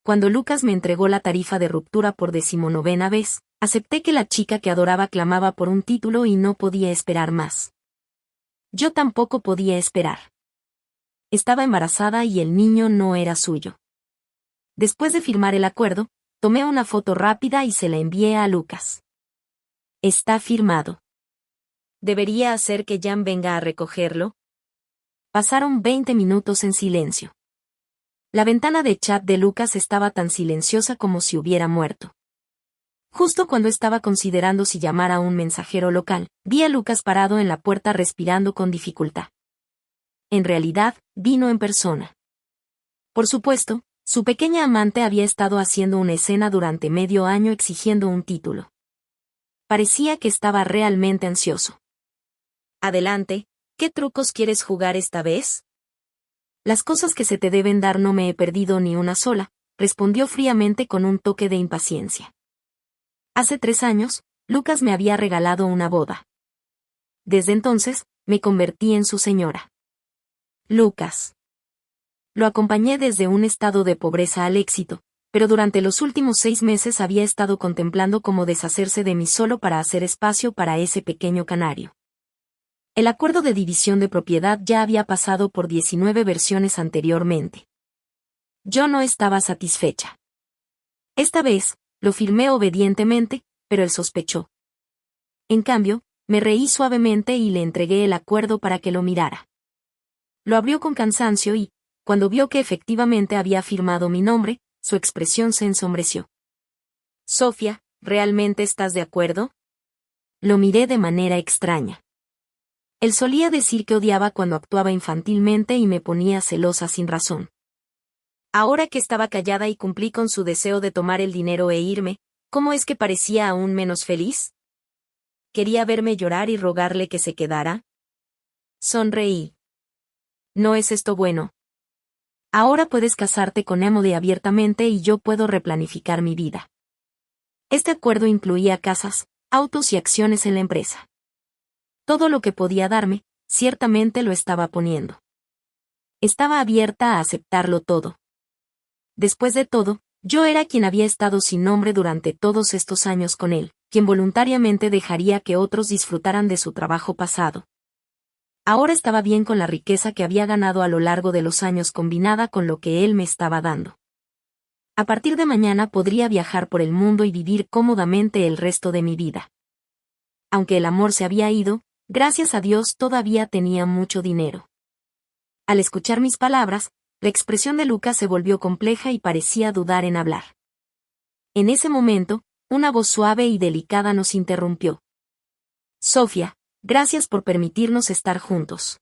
Cuando Lucas me entregó la tarifa de ruptura por 19ª vez, acepté que la chica que adoraba clamaba por un título y no podía esperar más. Yo tampoco podía esperar. Estaba embarazada y el niño no era suyo. Después de firmar el acuerdo, tomé una foto rápida y se la envié a Lucas. Está firmado. ¿Debería hacer que Jan venga a recogerlo? Pasaron 20 minutos en silencio. La ventana de chat de Lucas estaba tan silenciosa como si hubiera muerto. Justo cuando estaba considerando si llamar a un mensajero local, vi a Lucas parado en la puerta respirando con dificultad. En realidad, vino en persona. Por supuesto, su pequeña amante había estado haciendo una escena durante medio año exigiendo un título. Parecía que estaba realmente ansioso. Adelante, ¿qué trucos quieres jugar esta vez? Las cosas que se te deben dar no me he perdido ni una sola, respondió fríamente con un toque de impaciencia. Hace 3 años, Lucas me había regalado una boda. Desde entonces, me convertí en su señora. Lucas. Lo acompañé desde un estado de pobreza al éxito, pero durante los últimos 6 meses había estado contemplando cómo deshacerse de mí solo para hacer espacio para ese pequeño canario. El acuerdo de división de propiedad ya había pasado por 19 versiones anteriormente. Yo no estaba satisfecha. Esta vez, lo firmé obedientemente, pero él sospechó. En cambio, me reí suavemente y le entregué el acuerdo para que lo mirara. Lo abrió con cansancio y, cuando vio que efectivamente había firmado mi nombre, su expresión se ensombreció. Sofía, ¿realmente estás de acuerdo? Lo miré de manera extraña. Él solía decir que odiaba cuando actuaba infantilmente y me ponía celosa sin razón. Ahora que estaba callada y cumplí con su deseo de tomar el dinero e irme, ¿cómo es que parecía aún menos feliz? ¿Quería verme llorar y rogarle que se quedara? Sonreí. ¿No es esto bueno? Ahora puedes casarte con Emily abiertamente y yo puedo replanificar mi vida. Este acuerdo incluía casas, autos y acciones en la empresa. Todo lo que podía darme, ciertamente lo estaba poniendo. Estaba abierta a aceptarlo todo. Después de todo, yo era quien había estado sin nombre durante todos estos años con él, quien voluntariamente dejaría que otros disfrutaran de su trabajo pasado. Ahora estaba bien con la riqueza que había ganado a lo largo de los años combinada con lo que él me estaba dando. A partir de mañana podría viajar por el mundo y vivir cómodamente el resto de mi vida. Aunque el amor se había ido, gracias a Dios todavía tenía mucho dinero. Al escuchar mis palabras, la expresión de Lucas se volvió compleja y parecía dudar en hablar. En ese momento, una voz suave y delicada nos interrumpió. Sofía, gracias por permitirnos estar juntos.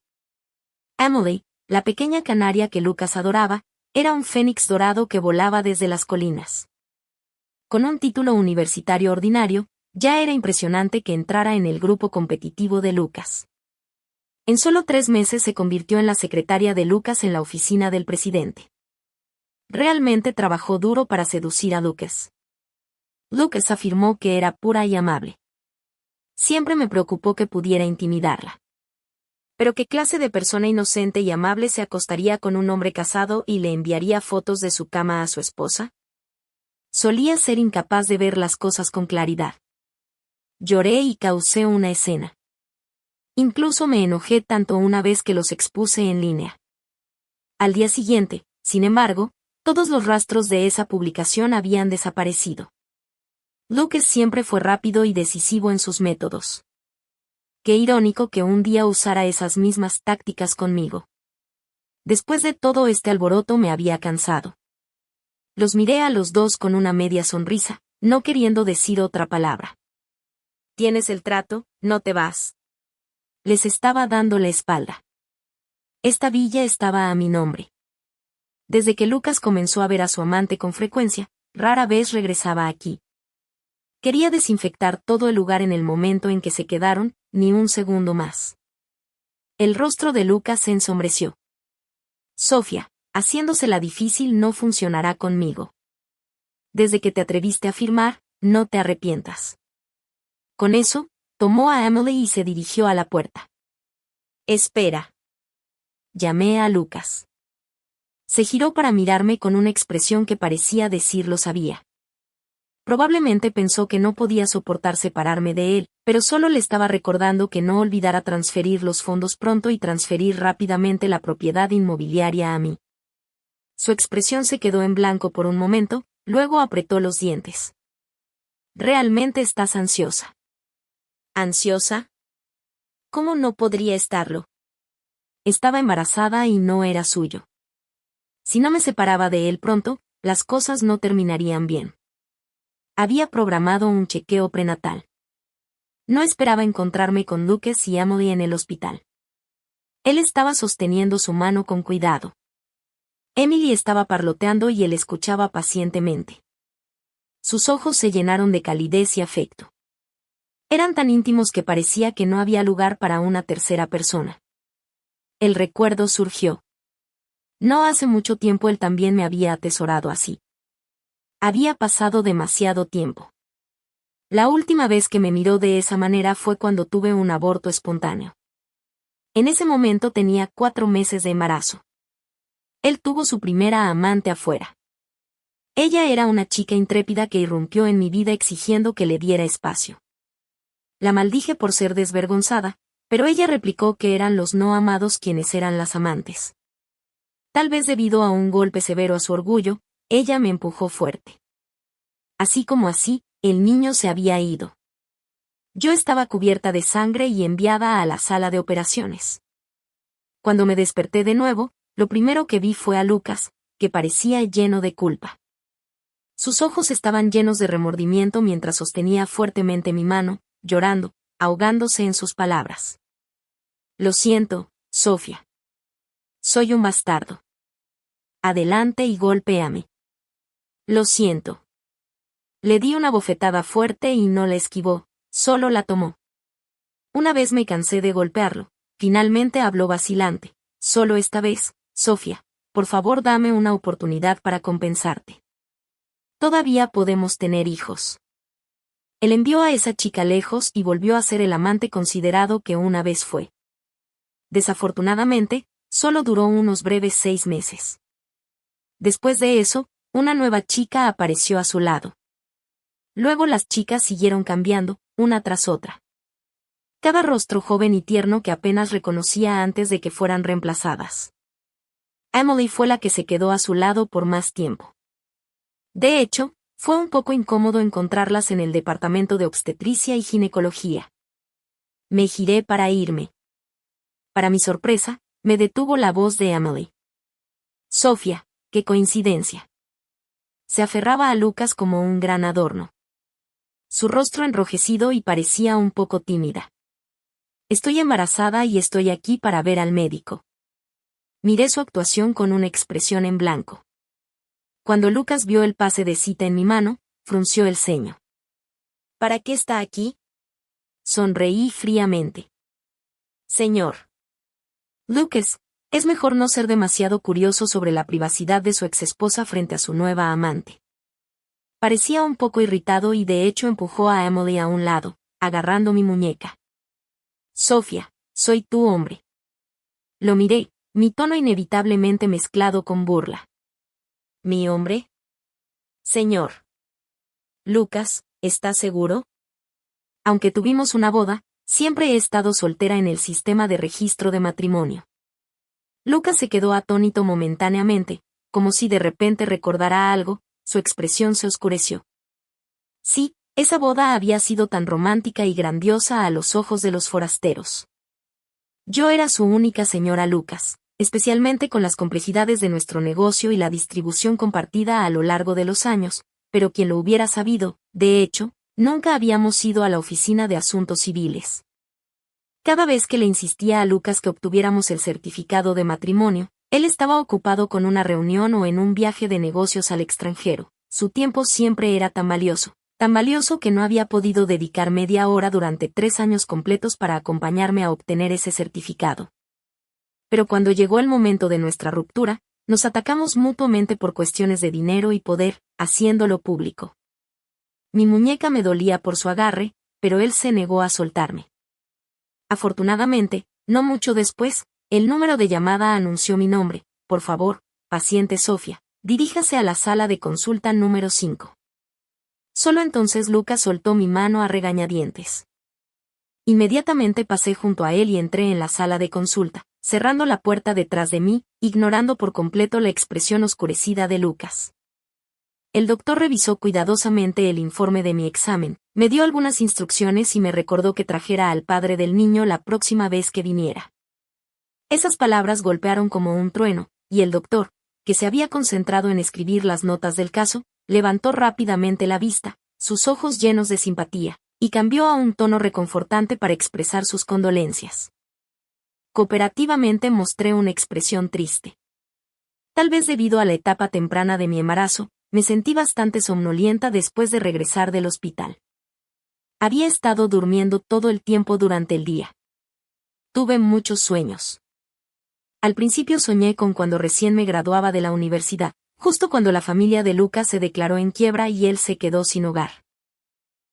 Emily, la pequeña canaria que Lucas adoraba, era un fénix dorado que volaba desde las colinas. Con un título universitario ordinario, ya era impresionante que entrara en el grupo competitivo de Lucas. En solo 3 meses se convirtió en la secretaria de Lucas en la oficina del presidente. Realmente trabajó duro para seducir a Lucas. Lucas afirmó que era pura y amable. Siempre me preocupó que pudiera intimidarla. Pero ¿qué clase de persona inocente y amable se acostaría con un hombre casado y le enviaría fotos de su cama a su esposa? Solía ser incapaz de ver las cosas con claridad. Lloré y causé una escena. Incluso me enojé tanto una vez que los expuse en línea. Al día siguiente, sin embargo, todos los rastros de esa publicación habían desaparecido. Lucas siempre fue rápido y decisivo en sus métodos. Qué irónico que un día usara esas mismas tácticas conmigo. Después de todo este alboroto me había cansado. Los miré a los dos con una media sonrisa, no queriendo decir otra palabra. ¿Tienes el trato? No te vas. Les estaba dando la espalda. Esta villa estaba a mi nombre. Desde que Lucas comenzó a ver a su amante con frecuencia, rara vez regresaba aquí. Quería desinfectar todo el lugar en el momento en que se quedaron, ni un segundo más. El rostro de Lucas se ensombreció. Sofía, haciéndosela difícil no funcionará conmigo. Desde que te atreviste a firmar, no te arrepientas. Con eso, tomó a Emily y se dirigió a la puerta. Espera. Llamé a Lucas. Se giró para mirarme con una expresión que parecía decir lo sabía. Probablemente pensó que no podía soportar separarme de él, pero solo le estaba recordando que no olvidara transferir los fondos pronto y transferir rápidamente la propiedad inmobiliaria a mí. Su expresión se quedó en blanco por un momento, luego apretó los dientes. ¿Realmente estás ansiosa? ¿Ansiosa? ¿Cómo no podría estarlo? Estaba embarazada y no era suyo. Si no me separaba de él pronto, las cosas no terminarían bien. Había programado un chequeo prenatal. No esperaba encontrarme con Lucas y Emily en el hospital. Él estaba sosteniendo su mano con cuidado. Emily estaba parloteando y él escuchaba pacientemente. Sus ojos se llenaron de calidez y afecto. Eran tan íntimos que parecía que no había lugar para una tercera persona. El recuerdo surgió. No hace mucho tiempo él también me había atesorado así. Había pasado demasiado tiempo. La última vez que me miró de esa manera fue cuando tuve un aborto espontáneo. En ese momento tenía 4 meses de embarazo. Él tuvo su primera amante afuera. Ella era una chica intrépida que irrumpió en mi vida exigiendo que le diera espacio. La maldije por ser desvergonzada, pero ella replicó que eran los no amados quienes eran las amantes. Tal vez debido a un golpe severo a su orgullo, ella me empujó fuerte. Así como así, el niño se había ido. Yo estaba cubierta de sangre y enviada a la sala de operaciones. Cuando me desperté de nuevo, lo primero que vi fue a Lucas, que parecía lleno de culpa. Sus ojos estaban llenos de remordimiento mientras sostenía fuertemente mi mano, llorando, ahogándose en sus palabras. Lo siento, Sofía. Soy un bastardo. Adelante y golpéame. Lo siento. Le di una bofetada fuerte y no la esquivó, solo la tomó. Una vez me cansé de golpearlo, finalmente habló vacilante. Solo esta vez, Sofía, por favor dame una oportunidad para compensarte. Todavía podemos tener hijos. Él envió a esa chica lejos y volvió a ser el amante considerado que una vez fue. Desafortunadamente, solo duró unos breves 6 meses. Después de eso, una nueva chica apareció a su lado. Luego las chicas siguieron cambiando, una tras otra. Cada rostro joven y tierno que apenas reconocía antes de que fueran reemplazadas. Emily fue la que se quedó a su lado por más tiempo. De hecho, fue un poco incómodo encontrarlas en el departamento de obstetricia y ginecología. Me giré para irme. Para mi sorpresa, me detuvo la voz de Emily. Sofía, qué coincidencia. Se aferraba a Lucas como un gran adorno. Su rostro enrojecido y parecía un poco tímida. Estoy embarazada y estoy aquí para ver al médico. Miré su actuación con una expresión en blanco. Cuando Lucas vio el pase de cita en mi mano, frunció el ceño. ¿Para qué está aquí? Sonreí fríamente. Señor. Lucas, es mejor no ser demasiado curioso sobre la privacidad de su exesposa frente a su nueva amante. Parecía un poco irritado y de hecho empujó a Emily a un lado, agarrando mi muñeca. Sofía, soy tu hombre. Lo miré, mi tono inevitablemente mezclado con burla. ¿Mi hombre? Señor. Lucas, ¿estás seguro? Aunque tuvimos una boda, siempre he estado soltera en el sistema de registro de matrimonio. Lucas se quedó atónito momentáneamente, como si de repente recordara algo, su expresión se oscureció. Sí, esa boda había sido tan romántica y grandiosa a los ojos de los forasteros. Yo era su única señora Lucas, especialmente con las complejidades de nuestro negocio y la distribución compartida a lo largo de los años, pero quien lo hubiera sabido, de hecho, nunca habíamos ido a la oficina de asuntos civiles. Cada vez que le insistía a Lucas que obtuviéramos el certificado de matrimonio, él estaba ocupado con una reunión o en un viaje de negocios al extranjero. Su tiempo siempre era tan valioso que no había podido dedicar media hora durante 3 años completos para acompañarme a obtener ese certificado. Pero cuando llegó el momento de nuestra ruptura, nos atacamos mutuamente por cuestiones de dinero y poder, haciéndolo público. Mi muñeca me dolía por su agarre, pero él se negó a soltarme. Afortunadamente, no mucho después, el número de llamada anunció mi nombre. Por favor, paciente Sofía, diríjase a la sala de consulta número 5. Solo entonces Lucas soltó mi mano a regañadientes. Inmediatamente pasé junto a él y entré en la sala de consulta, cerrando la puerta detrás de mí, ignorando por completo la expresión oscurecida de Lucas. El doctor revisó cuidadosamente el informe de mi examen, me dio algunas instrucciones y me recordó que trajera al padre del niño la próxima vez que viniera. Esas palabras golpearon como un trueno, y el doctor, que se había concentrado en escribir las notas del caso, levantó rápidamente la vista, sus ojos llenos de simpatía, y cambió a un tono reconfortante para expresar sus condolencias. Cooperativamente mostré una expresión triste. Tal vez debido a la etapa temprana de mi embarazo, me sentí bastante somnolienta después de regresar del hospital. Había estado durmiendo todo el tiempo durante el día. Tuve muchos sueños. Al principio soñé con cuando recién me graduaba de la universidad, justo cuando la familia de Lucas se declaró en quiebra y él se quedó sin hogar.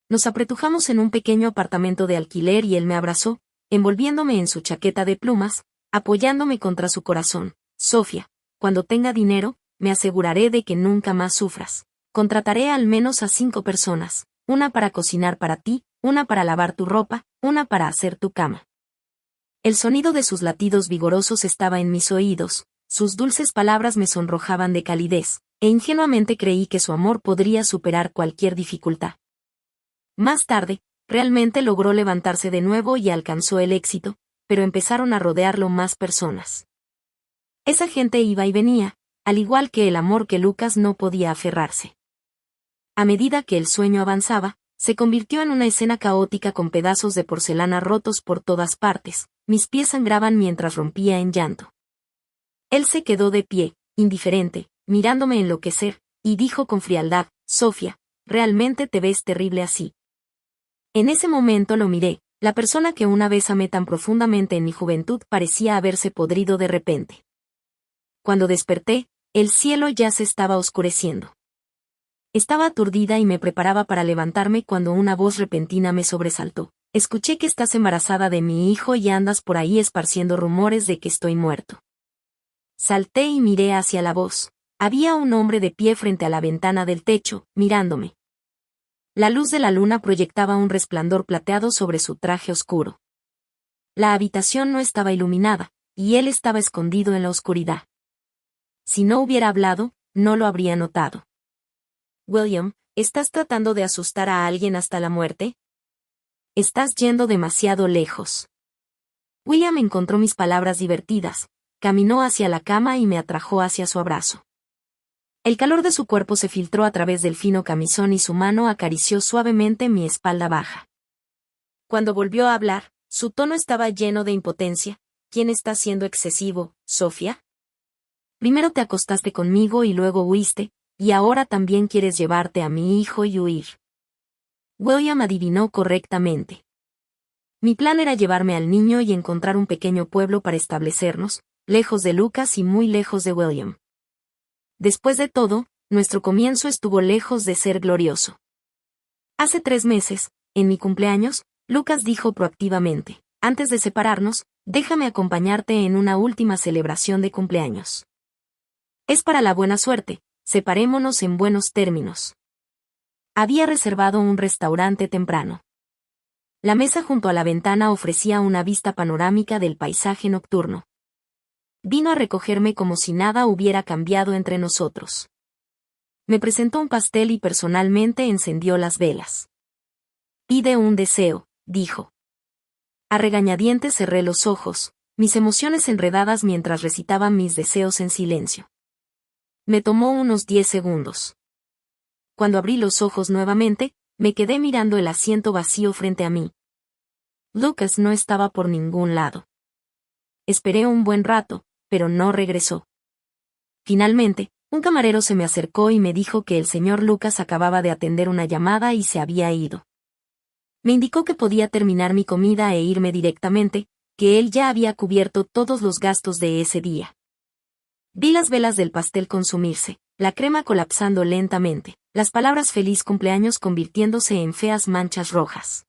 Nos apretujamos en un pequeño apartamento de alquiler y él me abrazó, envolviéndome en su chaqueta de plumas, apoyándome contra su corazón. Sofía, cuando tenga dinero, me aseguraré de que nunca más sufras. Contrataré al menos a 5 personas, una para cocinar para ti, una para lavar tu ropa, una para hacer tu cama. El sonido de sus latidos vigorosos estaba en mis oídos, sus dulces palabras me sonrojaban de calidez, e ingenuamente creí que su amor podría superar cualquier dificultad. Más tarde, realmente logró levantarse de nuevo y alcanzó el éxito, pero empezaron a rodearlo más personas. Esa gente iba y venía, al igual que el amor que Lucas no podía aferrarse. A medida que el sueño avanzaba, se convirtió en una escena caótica con pedazos de porcelana rotos por todas partes, mis pies sangraban mientras rompía en llanto. Él se quedó de pie, indiferente, mirándome enloquecer, y dijo con frialdad, Sofía, realmente te ves terrible así. En ese momento lo miré, la persona que una vez amé tan profundamente en mi juventud parecía haberse podrido de repente. Cuando desperté, el cielo ya se estaba oscureciendo. Estaba aturdida y me preparaba para levantarme cuando una voz repentina me sobresaltó. Escuché que estás embarazada de mi hijo y andas por ahí esparciendo rumores de que estoy muerto. Salté y miré hacia la voz. Había un hombre de pie frente a la ventana del techo, mirándome. La luz de la luna proyectaba un resplandor plateado sobre su traje oscuro. La habitación no estaba iluminada, y él estaba escondido en la oscuridad. Si no hubiera hablado, no lo habría notado. William, ¿estás tratando de asustar a alguien hasta la muerte? Estás yendo demasiado lejos. William encontró mis palabras divertidas, caminó hacia la cama y me atrajo hacia su abrazo. El calor de su cuerpo se filtró a través del fino camisón y su mano acarició suavemente mi espalda baja. Cuando volvió a hablar, su tono estaba lleno de impotencia. ¿Quién está siendo excesivo, Sofía? Primero te acostaste conmigo y luego huiste, y ahora también quieres llevarte a mi hijo y huir. William adivinó correctamente. Mi plan era llevarme al niño y encontrar un pequeño pueblo para establecernos, lejos de Lucas y muy lejos de William. Después de todo, nuestro comienzo estuvo lejos de ser glorioso. Hace 3 meses, en mi cumpleaños, Lucas dijo proactivamente, antes de separarnos, déjame acompañarte en una última celebración de cumpleaños. Es para la buena suerte, separémonos en buenos términos. Había reservado un restaurante temprano. La mesa junto a la ventana ofrecía una vista panorámica del paisaje nocturno. Vino a recogerme como si nada hubiera cambiado entre nosotros. Me presentó un pastel y personalmente encendió las velas. Pide un deseo, dijo. A regañadientes cerré los ojos, mis emociones enredadas mientras recitaba mis deseos en silencio. Me tomó unos 10 segundos. Cuando abrí los ojos nuevamente, me quedé mirando el asiento vacío frente a mí. Lucas no estaba por ningún lado. Esperé un buen rato, pero no regresó. Finalmente, un camarero se me acercó y me dijo que el señor Lucas acababa de atender una llamada y se había ido. Me indicó que podía terminar mi comida e irme directamente, que él ya había cubierto todos los gastos de ese día. Vi las velas del pastel consumirse, la crema colapsando lentamente, las palabras feliz cumpleaños convirtiéndose en feas manchas rojas.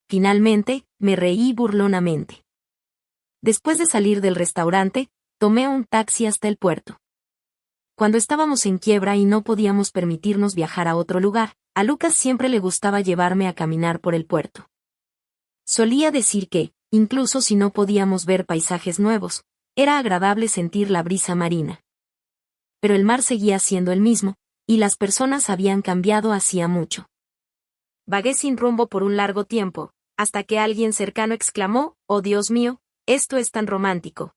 Finalmente, me reí burlonamente. Después de salir del restaurante, tomé un taxi hasta el puerto. Cuando estábamos en quiebra y no podíamos permitirnos viajar a otro lugar, a Lucas siempre le gustaba llevarme a caminar por el puerto. Solía decir que, incluso si no podíamos ver paisajes nuevos, era agradable sentir la brisa marina. Pero el mar seguía siendo el mismo, y las personas habían cambiado hacía mucho. Vagué sin rumbo por un largo tiempo, hasta que alguien cercano exclamó: «Oh Dios mío, esto es tan romántico».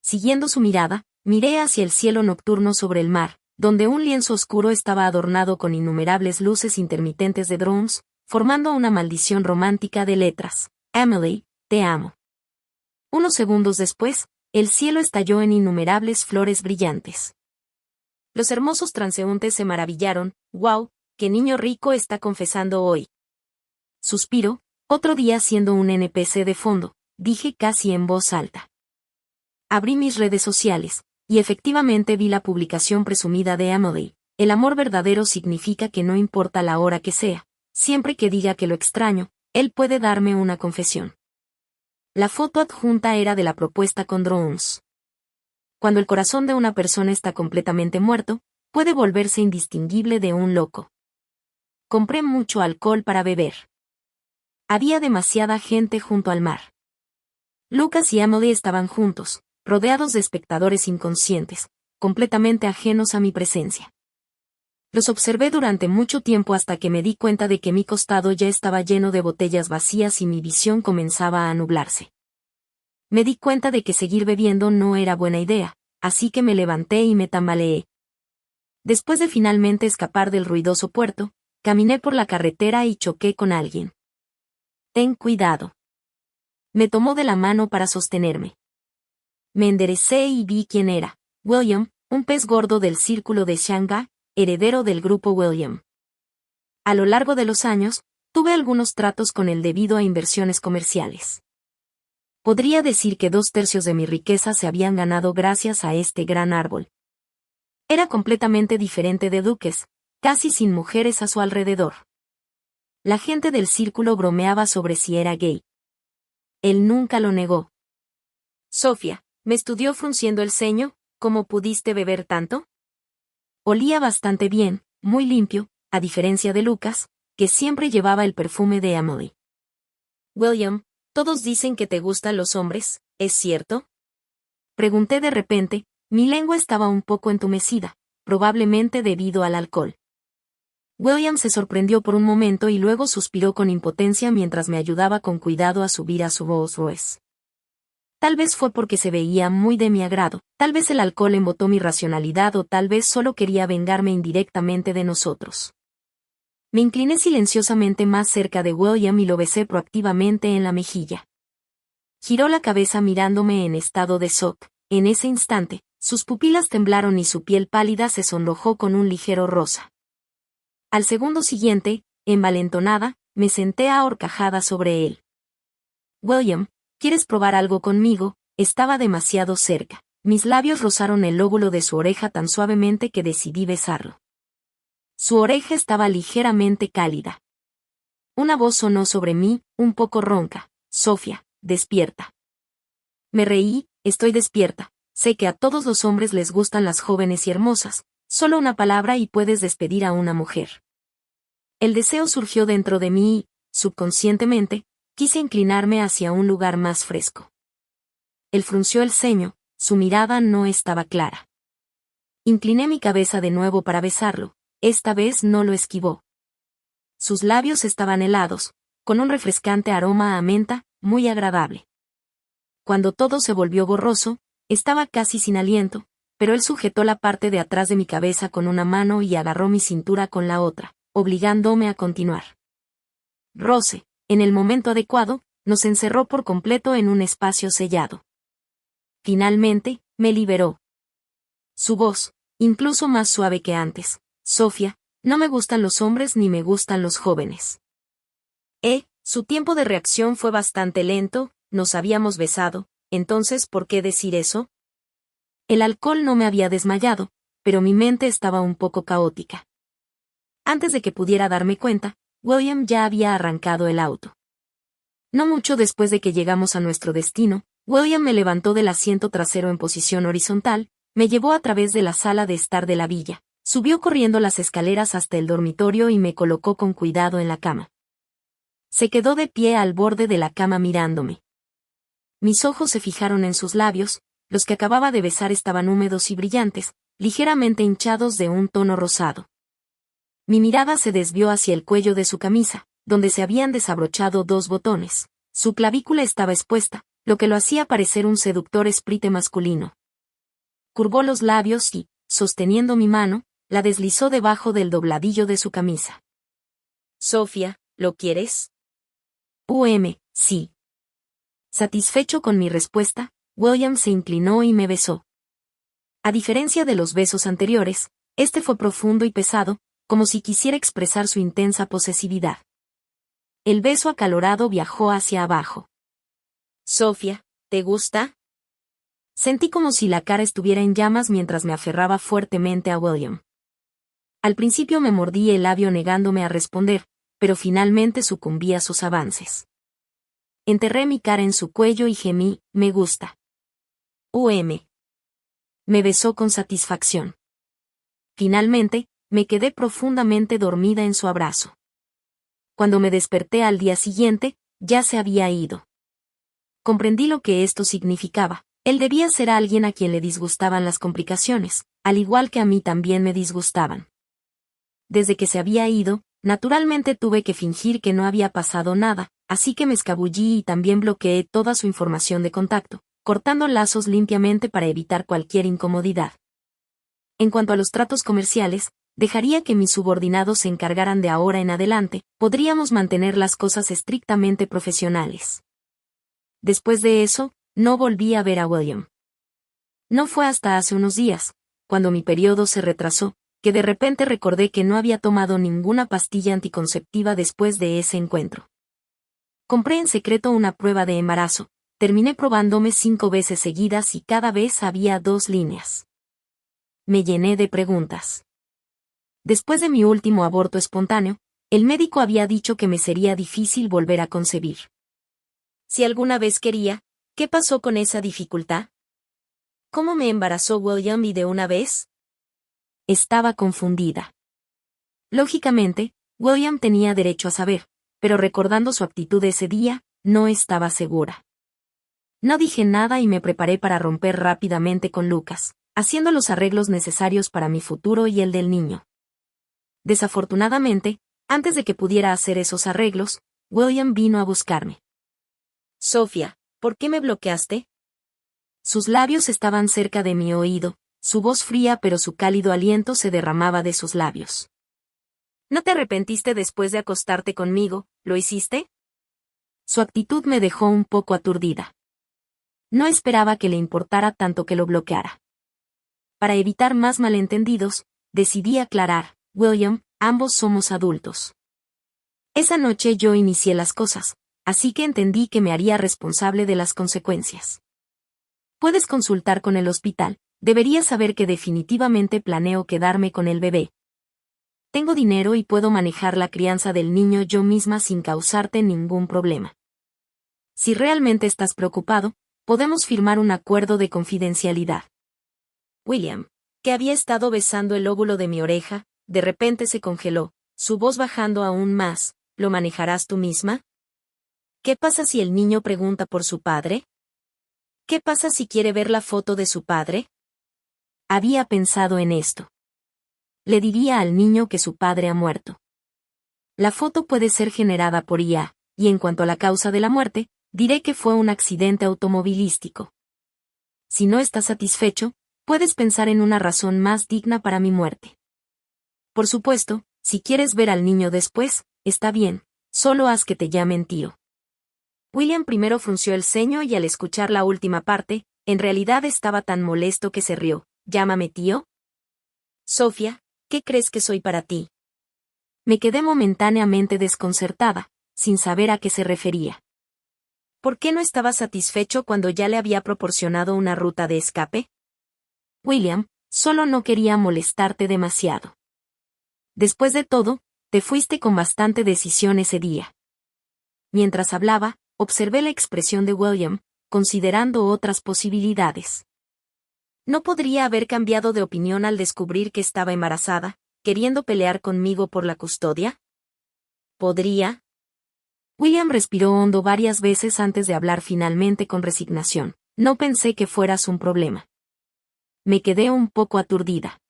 Siguiendo su mirada, miré hacia el cielo nocturno sobre el mar, donde un lienzo oscuro estaba adornado con innumerables luces intermitentes de drones, formando una maldición romántica de letras. Emily, te amo. Unos segundos después, el cielo estalló en innumerables flores brillantes. Los hermosos transeúntes se maravillaron. «¡Wow! ¡Qué niño rico está confesando hoy!». Suspiro, otro día siendo un NPC de fondo, dije casi en voz alta. Abrí mis redes sociales, y efectivamente vi la publicación presumida de Emily. El amor verdadero significa que no importa la hora que sea, siempre que diga que lo extraño, él puede darme una confesión. La foto adjunta era de la propuesta con drones. Cuando el corazón de una persona está completamente muerto, puede volverse indistinguible de un loco. Compré mucho alcohol para beber. Había demasiada gente junto al mar. Lucas y Emily estaban juntos, rodeados de espectadores inconscientes, completamente ajenos a mi presencia. Los observé durante mucho tiempo hasta que me di cuenta de que mi costado ya estaba lleno de botellas vacías y mi visión comenzaba a nublarse. Me di cuenta de que seguir bebiendo no era buena idea, así que me levanté y me tambaleé. Después de finalmente escapar del ruidoso puerto, caminé por la carretera y choqué con alguien. «Ten cuidado». Me tomó de la mano para sostenerme. Me enderecé y vi quién era: William, un pez gordo del círculo de Shanghái, heredero del grupo William. A lo largo de los años, tuve algunos tratos con él debido a inversiones comerciales. Podría decir que 2/3 de mi riqueza se habían ganado gracias a este gran árbol. Era completamente diferente de Duques, casi sin mujeres a su alrededor. La gente del círculo bromeaba sobre si era gay. Él nunca lo negó. «Sofía», me estudió frunciendo el ceño, «¿cómo pudiste beber tanto?». Olía bastante bien, muy limpio, a diferencia de Lucas, que siempre llevaba el perfume de Emily. «William, todos dicen que te gustan los hombres, ¿es cierto?». Pregunté de repente, mi lengua estaba un poco entumecida, probablemente debido al alcohol. William se sorprendió por un momento y luego suspiró con impotencia mientras me ayudaba con cuidado a subir a su Rolls Royce. Tal vez fue porque se veía muy de mi agrado, tal vez el alcohol embotó mi racionalidad o tal vez solo quería vengarme indirectamente de nosotros. Me incliné silenciosamente más cerca de William y lo besé proactivamente en la mejilla. Giró la cabeza mirándome en estado de shock. En ese instante, sus pupilas temblaron y su piel pálida se sonrojó con un ligero rosa. Al segundo siguiente, envalentonada, me senté a horcajadas sobre él. «William, ¿quieres probar algo conmigo?». Estaba demasiado cerca. Mis labios rozaron el lóbulo de su oreja tan suavemente que decidí besarlo. Su oreja estaba ligeramente cálida. Una voz sonó sobre mí, un poco ronca: «Sofía, despierta». Me reí. «Estoy despierta. Sé que a todos los hombres les gustan las jóvenes y hermosas. Solo una palabra y puedes despedir a una mujer». El deseo surgió dentro de mí y, subconscientemente, quise inclinarme hacia un lugar más fresco. Él frunció el ceño, su mirada no estaba clara. Incliné mi cabeza de nuevo para besarlo, esta vez no lo esquivó. Sus labios estaban helados, con un refrescante aroma a menta, muy agradable. Cuando todo se volvió borroso, estaba casi sin aliento, pero él sujetó la parte de atrás de mi cabeza con una mano y agarró mi cintura con la otra, obligándome a continuar. Roce, en el momento adecuado, nos encerró por completo en un espacio sellado. Finalmente, me liberó. Su voz, incluso más suave que antes: «Sofía, no me gustan los hombres ni me gustan los jóvenes». Su tiempo de reacción fue bastante lento. Nos habíamos besado, entonces ¿por qué decir eso? El alcohol no me había desmayado, pero mi mente estaba un poco caótica. Antes de que pudiera darme cuenta, William ya había arrancado el auto. No mucho después de que llegamos a nuestro destino, William me levantó del asiento trasero en posición horizontal, Me llevó a través de la sala de estar de la villa, subió corriendo las escaleras hasta el dormitorio y me colocó con cuidado en la cama. Se quedó de pie al borde de la cama mirándome. Mis ojos se fijaron en sus labios, los que acababa de besar estaban húmedos y brillantes, ligeramente hinchados de un tono rosado. Mi mirada se desvió hacia el cuello de su camisa, donde se habían desabrochado 2 botones. Su clavícula estaba expuesta, lo que lo hacía parecer un seductor esprite masculino. Curvó los labios y, sosteniendo mi mano, la deslizó debajo del dobladillo de su camisa. Sofía, ¿lo quieres? Sí. Satisfecho con mi respuesta, William se inclinó y me besó. A diferencia de los besos anteriores, este fue profundo y pesado, como si quisiera expresar su intensa posesividad. El beso acalorado viajó hacia abajo. Sofía, ¿te gusta? Sentí como si la cara estuviera en llamas mientras me aferraba fuertemente a William. Al principio me mordí el labio negándome a responder, pero finalmente sucumbí a sus avances. Enterré mi cara en su cuello y gemí, me gusta. Me besó con satisfacción. Finalmente, me quedé profundamente dormida en su abrazo. Cuando me desperté al día siguiente, ya se había ido. Comprendí lo que esto significaba. Él debía ser alguien a quien le disgustaban las complicaciones, al igual que a mí también me disgustaban. Desde que se había ido, naturalmente tuve que fingir que no había pasado nada, así que me escabullí y también bloqueé toda su información de contacto, cortando lazos limpiamente para evitar cualquier incomodidad. En cuanto a los tratos comerciales, dejaría que mis subordinados se encargaran de ahora en adelante, podríamos mantener las cosas estrictamente profesionales. Después de eso, no volví a ver a William. No fue hasta hace unos días, cuando mi periodo se retrasó, que de repente recordé que no había tomado ninguna pastilla anticonceptiva después de ese encuentro. Compré en secreto una prueba de embarazo, terminé probándome 5 veces seguidas y cada vez había 2 líneas. Me llené de preguntas. Después de mi último aborto espontáneo, el médico había dicho que me sería difícil volver a concebir. Si alguna vez quería, ¿qué pasó con esa dificultad? ¿Cómo me embarazó William y de una vez? Estaba confundida. Lógicamente, William tenía derecho a saber, pero recordando su actitud ese día, no estaba segura. No dije nada y me preparé para romper rápidamente con Lucas, haciendo los arreglos necesarios para mi futuro y el del niño. Desafortunadamente, antes de que pudiera hacer esos arreglos, William vino a buscarme. Sofía, ¿por qué me bloqueaste? Sus labios estaban cerca de mi oído, su voz fría pero su cálido aliento se derramaba de sus labios. ¿No te arrepentiste después de acostarte conmigo, lo hiciste? Su actitud me dejó un poco aturdida. No esperaba que le importara tanto que lo bloqueara. Para evitar más malentendidos, decidí aclarar, William, ambos somos adultos. Esa noche yo inicié las cosas, así que entendí que me haría responsable de las consecuencias. Puedes consultar con el hospital, deberías saber que definitivamente planeo quedarme con el bebé. Tengo dinero y puedo manejar la crianza del niño yo misma sin causarte ningún problema. Si realmente estás preocupado, podemos firmar un acuerdo de confidencialidad. William, que había estado besando el óvulo de mi oreja, de repente se congeló, su voz bajando aún más, ¿lo manejarás tú misma? ¿Qué pasa si el niño pregunta por su padre? ¿Qué pasa si quiere ver la foto de su padre? Había pensado en esto. Le diría al niño que su padre ha muerto. La foto puede ser generada por IA, y en cuanto a la causa de la muerte, diré que fue un accidente automovilístico. Si no estás satisfecho, puedes pensar en una razón más digna para mi muerte. Por supuesto, si quieres ver al niño después, está bien, solo haz que te llamen tío. William primero frunció el ceño y al escuchar la última parte, en realidad estaba tan molesto que se rió. ¿Llámame tío? Sofía, ¿qué crees que soy para ti? Me quedé momentáneamente desconcertada, sin saber a qué se refería. ¿Por qué no estaba satisfecho cuando ya le había proporcionado una ruta de escape? William, solo no quería molestarte demasiado. Después de todo, te fuiste con bastante decisión ese día. Mientras hablaba, observé la expresión de William, considerando otras posibilidades. ¿No podría haber cambiado de opinión al descubrir que estaba embarazada, queriendo pelear conmigo por la custodia? ¿Podría? William respiró hondo varias veces antes de hablar finalmente con resignación. No pensé que fueras un problema. Me quedé un poco aturdida.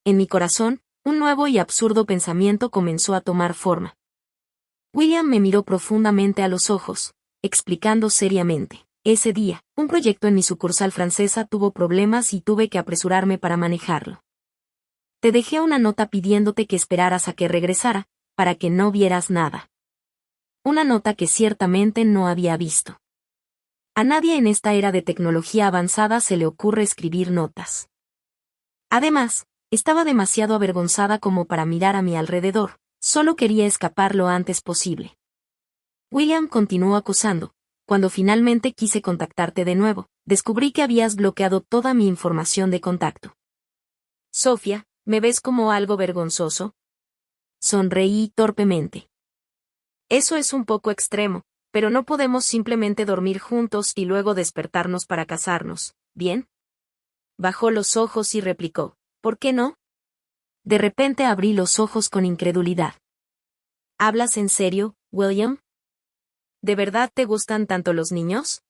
En mi corazón, un nuevo y absurdo pensamiento comenzó a tomar forma. William me miró profundamente a los ojos, explicando seriamente. Ese día, un proyecto en mi sucursal francesa tuvo problemas y tuve que apresurarme para manejarlo. Te dejé una nota pidiéndote que esperaras a que regresara, para que no vieras nada. Una nota que ciertamente no había visto. A nadie en esta era de tecnología avanzada se le ocurre escribir notas. Además, estaba demasiado avergonzada como para mirar a mi alrededor, solo quería escapar lo antes posible. William continuó acusando. Cuando finalmente quise contactarte de nuevo, descubrí que habías bloqueado toda mi información de contacto. Sofía, ¿me ves como algo vergonzoso? Sonreí torpemente. Eso es un poco extremo, pero no podemos simplemente dormir juntos y luego despertarnos para casarnos, ¿bien? Bajó los ojos y replicó, ¿por qué no? De repente abrí los ojos con incredulidad. ¿Hablas en serio, William? ¿De verdad te gustan tanto los niños?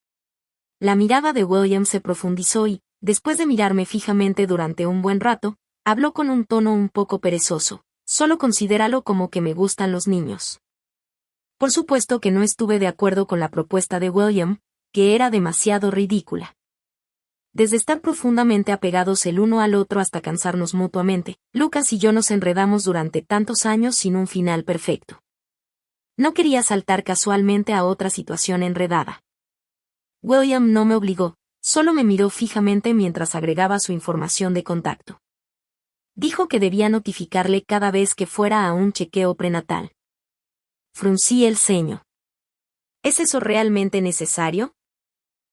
La mirada de William se profundizó y, después de mirarme fijamente durante un buen rato, habló con un tono un poco perezoso. Solo considéralo como que me gustan los niños. Por supuesto que no estuve de acuerdo con la propuesta de William, que era demasiado ridícula. Desde estar profundamente apegados el uno al otro hasta cansarnos mutuamente, Lucas y yo nos enredamos durante tantos años sin un final perfecto. No quería saltar casualmente a otra situación enredada. William no me obligó, solo me miró fijamente mientras agregaba su información de contacto. Dijo que debía notificarle cada vez que fuera a un chequeo prenatal. Fruncí el ceño. ¿Es eso realmente necesario?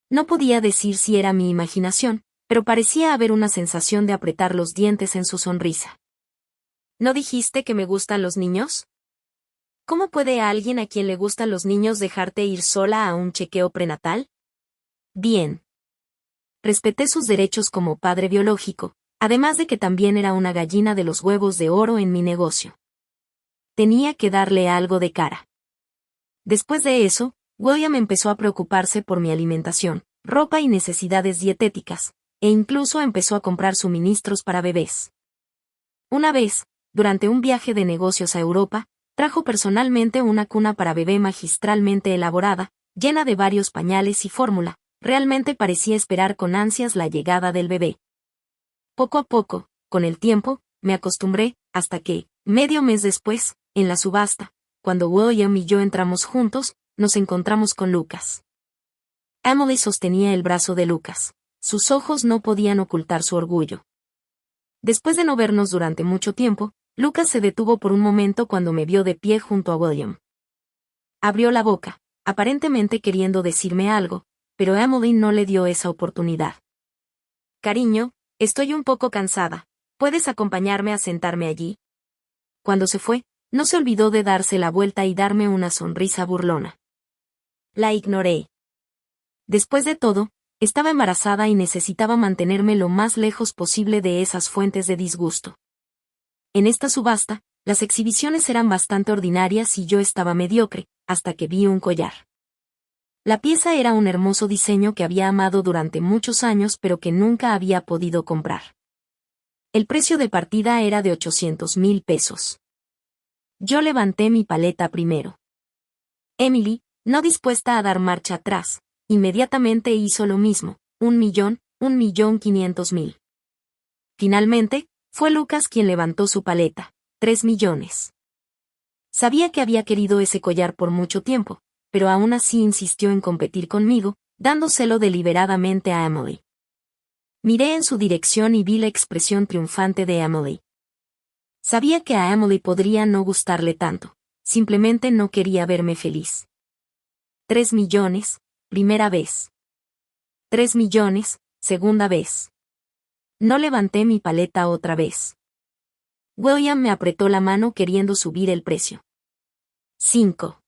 No podía decir si era mi imaginación, pero parecía haber una sensación de apretar los dientes en su sonrisa. ¿No dijiste que me gustan los niños? ¿Cómo puede alguien a quien le gustan los niños dejarte ir sola a un chequeo prenatal? Bien. Respeté sus derechos como padre biológico, además de que también era una gallina de los huevos de oro en mi negocio. Tenía que darle algo de cara. Después de eso, William empezó a preocuparse por mi alimentación, ropa y necesidades dietéticas, e incluso empezó a comprar suministros para bebés. Una vez, durante un viaje de negocios a Europa, trajo personalmente una cuna para bebé magistralmente elaborada, llena de varios pañales y fórmula. Realmente parecía esperar con ansias la llegada del bebé. Poco a poco, con el tiempo, me acostumbré, hasta que, medio mes después, en la subasta, cuando William y yo entramos juntos, nos encontramos con Lucas. Emily sostenía el brazo de Lucas. Sus ojos no podían ocultar su orgullo. Después de no vernos durante mucho tiempo, Lucas se detuvo por un momento cuando me vio de pie junto a William. Abrió la boca, aparentemente queriendo decirme algo, pero Emily no le dio esa oportunidad. Cariño, estoy un poco cansada. ¿Puedes acompañarme a sentarme allí? Cuando se fue, no se olvidó de darse la vuelta y darme una sonrisa burlona. La ignoré. Después de todo, estaba embarazada y necesitaba mantenerme lo más lejos posible de esas fuentes de disgusto. En esta subasta, las exhibiciones eran bastante ordinarias y yo estaba mediocre, hasta que vi un collar. La pieza era un hermoso diseño que había amado durante muchos años pero que nunca había podido comprar. El precio de partida era de 800,000 pesos. Yo levanté mi paleta primero. Emily, no dispuesta a dar marcha atrás, inmediatamente hizo lo mismo, 1,500,000. Finalmente, fue Lucas quien levantó su paleta, 3 millones. Sabía que había querido ese collar por mucho tiempo, pero aún así insistió en competir conmigo, dándoselo deliberadamente a Emily. Miré en su dirección y vi la expresión triunfante de Emily. Sabía que a Emily podría no gustarle tanto, simplemente no quería verme feliz. 3 millones, primera vez. 3 millones, segunda vez. No levanté mi paleta otra vez. William me apretó la mano queriendo subir el precio. 5.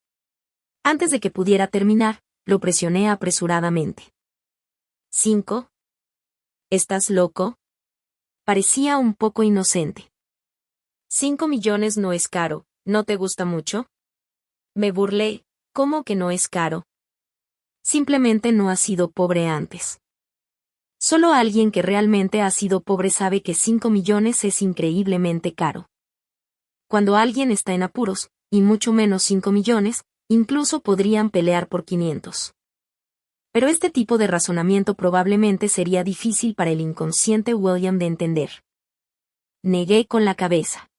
Antes de que pudiera terminar, lo presioné apresuradamente. 5. ¿Estás loco? Parecía un poco inocente. 5 millones no es caro, ¿no te gusta mucho? Me burlé, ¿cómo que no es caro? Simplemente no has sido pobre antes. Solo alguien que realmente ha sido pobre sabe que 5 millones es increíblemente caro. Cuando alguien está en apuros, y mucho menos 5 millones, incluso podrían pelear por 500. Pero este tipo de razonamiento probablemente sería difícil para el inconsciente William de entender. Negué con la cabeza.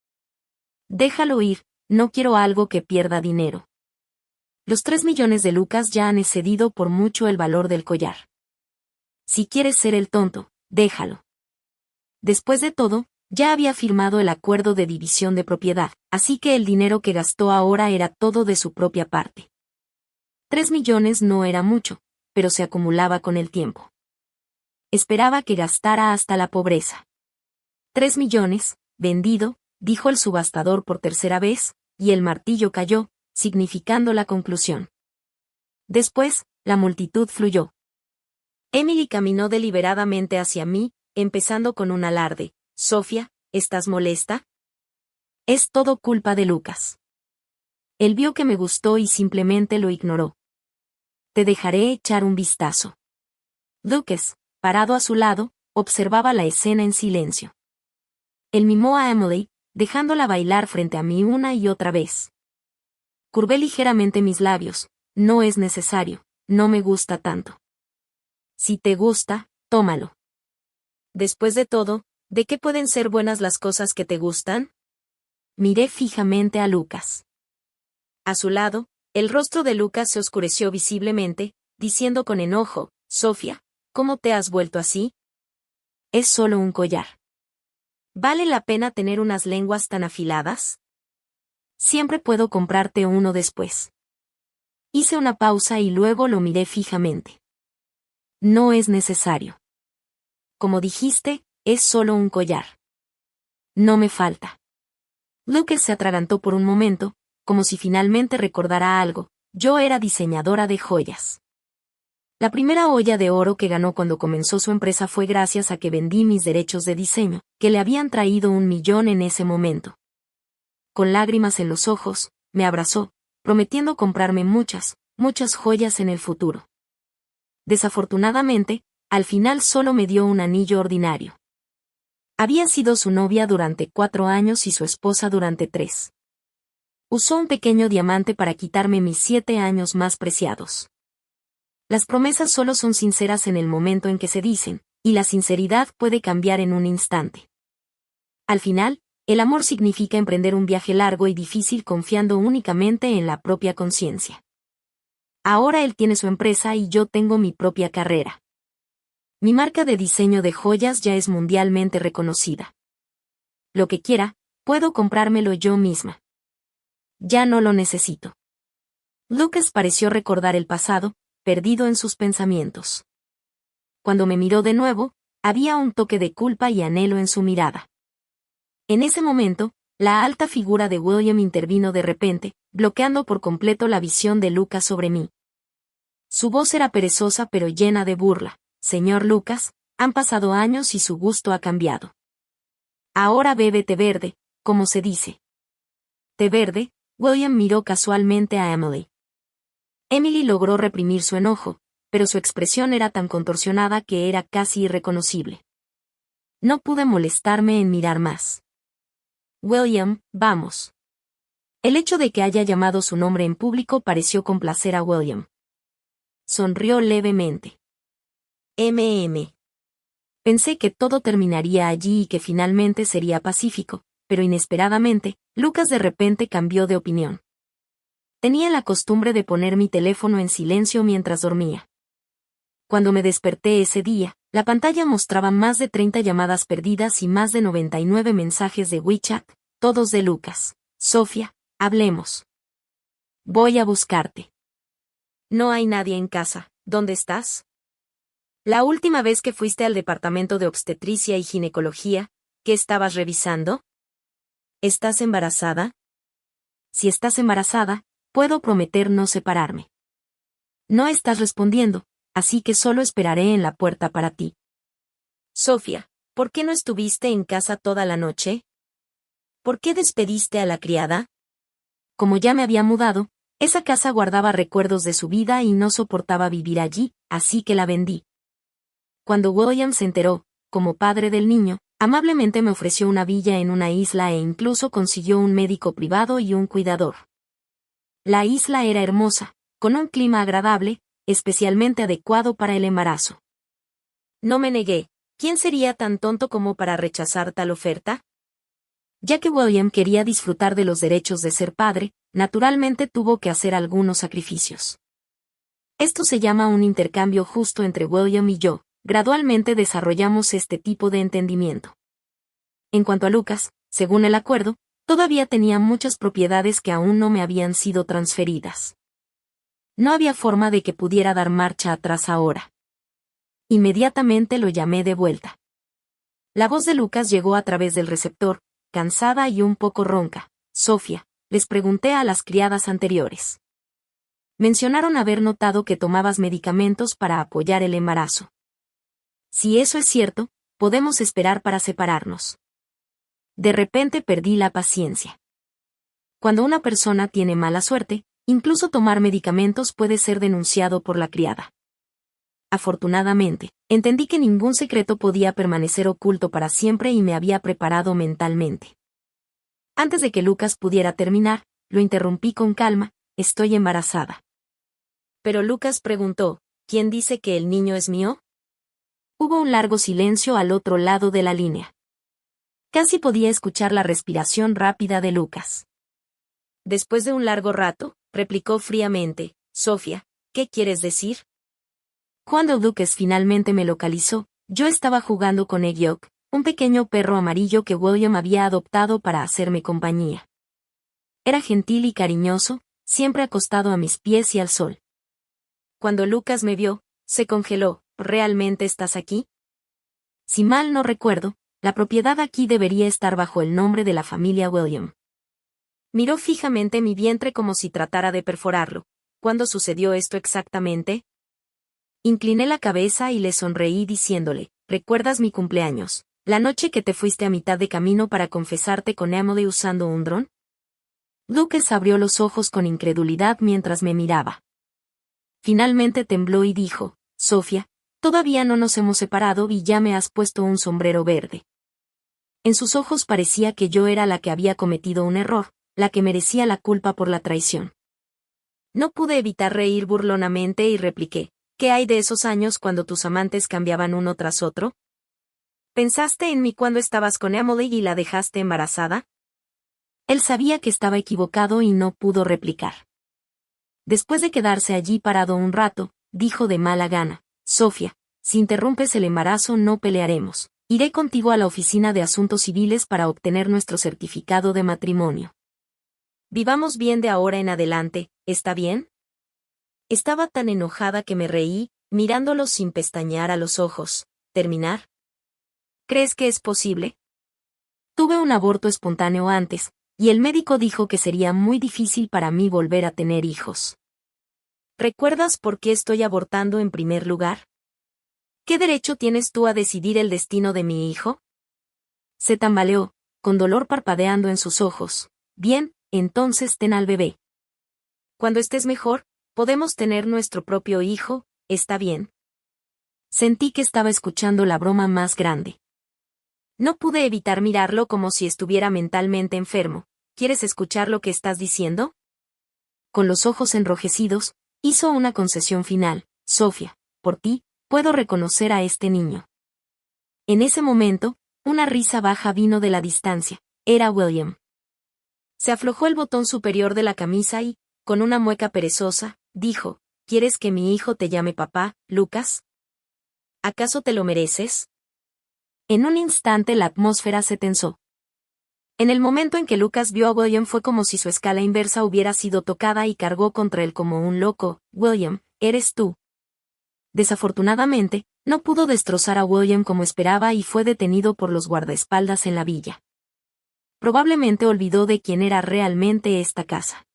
Déjalo ir, no quiero algo que pierda dinero. Los 3 millones de lucas ya han excedido por mucho el valor del collar. Si quieres ser el tonto, déjalo. Después de todo, ya había firmado el acuerdo de división de propiedad, así que el dinero que gastó ahora era todo de su propia parte. 3 millones no era mucho, pero se acumulaba con el tiempo. Esperaba que gastara hasta la pobreza. 3 millones, vendido, dijo el subastador por tercera vez, y el martillo cayó, significando la conclusión. Después, la multitud fluyó. Emily caminó deliberadamente hacia mí, empezando con un alarde. Sofía, ¿estás molesta? Es todo culpa de Lucas. Él vio que me gustó y simplemente lo ignoró. Te dejaré echar un vistazo. Lucas, parado a su lado, observaba la escena en silencio. Él mimó a Emily, dejándola bailar frente a mí una y otra vez. Curvé ligeramente mis labios. No es necesario, no me gusta tanto. Si te gusta, tómalo. Después de todo, ¿de qué pueden ser buenas las cosas que te gustan? Miré fijamente a Lucas. A su lado, el rostro de Lucas se oscureció visiblemente, diciendo con enojo, Sofía, ¿cómo te has vuelto así? Es solo un collar. ¿Vale la pena tener unas lenguas tan afiladas? Siempre puedo comprarte uno después. Hice una pausa y luego lo miré fijamente. No es necesario. Como dijiste, es solo un collar. No me falta. Lucas se atragantó por un momento, como si finalmente recordara algo. Yo era diseñadora de joyas. La primera olla de oro que ganó cuando comenzó su empresa fue gracias a que vendí mis derechos de diseño, que le habían traído 1 millón en ese momento. Con lágrimas en los ojos, me abrazó, prometiendo comprarme muchas joyas en el futuro. Desafortunadamente, al final solo me dio un anillo ordinario. Había sido su novia durante 4 años y su esposa durante 3. Usó un pequeño diamante para quitarme mis 7 años más preciados. Las promesas solo son sinceras en el momento en que se dicen, y la sinceridad puede cambiar en un instante. Al final, el amor significa emprender un viaje largo y difícil confiando únicamente en la propia conciencia. Ahora él tiene su empresa y yo tengo mi propia carrera. Mi marca de diseño de joyas ya es mundialmente reconocida. Lo que quiera, puedo comprármelo yo misma. Ya no lo necesito. Lucas pareció recordar el pasado, perdido en sus pensamientos. Cuando me miró de nuevo, había un toque de culpa y anhelo en su mirada. En ese momento, la alta figura de William intervino de repente, bloqueando por completo la visión de Lucas sobre mí. Su voz era perezosa pero llena de burla. Señor Lucas, han pasado años y su gusto ha cambiado. Ahora bebe té verde, como se dice. ¿Té verde? William miró casualmente a Emily. Emily logró reprimir su enojo, pero su expresión era tan contorsionada que era casi irreconocible. No pude molestarme en mirar más. William, vamos. El hecho de que haya llamado su nombre en público pareció complacer a William. Sonrió levemente. Pensé que todo terminaría allí y que finalmente sería pacífico, pero inesperadamente, Lucas de repente cambió de opinión. Tenía la costumbre de poner mi teléfono en silencio mientras dormía. Cuando me desperté ese día, la pantalla mostraba más de 30 llamadas perdidas y más de 99 mensajes de WeChat, todos de Lucas. Sofía, hablemos. Voy a buscarte. No hay nadie en casa. ¿Dónde estás? La última vez que fuiste al departamento de obstetricia y ginecología, ¿qué estabas revisando? ¿Estás embarazada? Si estás embarazada, puedo prometer no separarme. No estás respondiendo, así que solo esperaré en la puerta para ti. Sofía, ¿por qué no estuviste en casa toda la noche? ¿Por qué despediste a la criada? Como ya me había mudado, esa casa guardaba recuerdos de su vida y no soportaba vivir allí, así que la vendí. Cuando William se enteró, como padre del niño, amablemente me ofreció una villa en una isla e incluso consiguió un médico privado y un cuidador. La isla era hermosa, con un clima agradable, especialmente adecuado para el embarazo. No me negué. ¿Quién sería tan tonto como para rechazar tal oferta? Ya que William quería disfrutar de los derechos de ser padre, naturalmente tuvo que hacer algunos sacrificios. Esto se llama un intercambio justo entre William y yo. Gradualmente desarrollamos este tipo de entendimiento. En cuanto a Lucas, según el acuerdo, todavía tenía muchas propiedades que aún no me habían sido transferidas. No había forma de que pudiera dar marcha atrás ahora. Inmediatamente lo llamé de vuelta. La voz de Lucas llegó a través del receptor, cansada y un poco ronca. Sofía, les pregunté a las criadas anteriores. Mencionaron haber notado que tomabas medicamentos para apoyar el embarazo. Si eso es cierto, podemos esperar para separarnos. De repente perdí la paciencia. Cuando una persona tiene mala suerte, incluso tomar medicamentos puede ser denunciado por la criada. Afortunadamente, entendí que ningún secreto podía permanecer oculto para siempre y me había preparado mentalmente. Antes de que Lucas pudiera terminar, lo interrumpí con calma: estoy embarazada. Pero Lucas preguntó, ¿quién dice que el niño es mío? Hubo un largo silencio al otro lado de la línea. Casi podía escuchar la respiración rápida de Lucas. Después de un largo rato, replicó fríamente, Sofía, ¿qué quieres decir? Cuando Lucas finalmente me localizó, yo estaba jugando con Egg, un pequeño perro amarillo que William había adoptado para hacerme compañía. Era gentil y cariñoso, siempre acostado a mis pies y al sol. Cuando Lucas me vio, se congeló. ¿Realmente estás aquí? Si mal no recuerdo, la propiedad aquí debería estar bajo el nombre de la familia William. Miró fijamente mi vientre como si tratara de perforarlo. ¿Cuándo sucedió esto exactamente? Incliné la cabeza y le sonreí diciéndole, ¿recuerdas mi cumpleaños, la noche que te fuiste a mitad de camino para confesarte con Emily usando un dron? Lucas abrió los ojos con incredulidad mientras me miraba. Finalmente tembló y dijo, Sofía, todavía no nos hemos separado y ya me has puesto un sombrero verde. En sus ojos parecía que yo era la que había cometido un error, la que merecía la culpa por la traición. No pude evitar reír burlonamente y repliqué, ¿qué hay de esos años cuando tus amantes cambiaban uno tras otro? ¿Pensaste en mí cuando estabas con Emily y la dejaste embarazada? Él sabía que estaba equivocado y no pudo replicar. Después de quedarse allí parado un rato, dijo de mala gana, Sofía, si interrumpes el embarazo no pelearemos. Iré contigo a la oficina de asuntos civiles para obtener nuestro certificado de matrimonio. Vivamos bien de ahora en adelante, ¿está bien? Estaba tan enojada que me reí, mirándolo sin pestañear a los ojos. ¿Terminar? ¿Crees que es posible? Tuve un aborto espontáneo antes, y el médico dijo que sería muy difícil para mí volver a tener hijos. ¿Recuerdas por qué estoy abortando en primer lugar? ¿Qué derecho tienes tú a decidir el destino de mi hijo? Se tambaleó, con dolor parpadeando en sus ojos. Bien, entonces ten al bebé. Cuando estés mejor, podemos tener nuestro propio hijo, ¿está bien? Sentí que estaba escuchando la broma más grande. No pude evitar mirarlo como si estuviera mentalmente enfermo. ¿Quieres escuchar lo que estás diciendo? Con los ojos enrojecidos, hizo una concesión final. Sofía, por ti, puedo reconocer a este niño. En ese momento, una risa baja vino de la distancia. Era William. Se aflojó el botón superior de la camisa y, con una mueca perezosa, dijo, ¿quieres que mi hijo te llame papá, Lucas? ¿Acaso te lo mereces? En un instante la atmósfera se tensó. En el momento en que Lucas vio a William fue como si su escala inversa hubiera sido tocada y cargó contra él como un loco. William, eres tú. Desafortunadamente, no pudo destrozar a William como esperaba y fue detenido por los guardaespaldas en la villa. Probablemente olvidó de quién era realmente esta casa.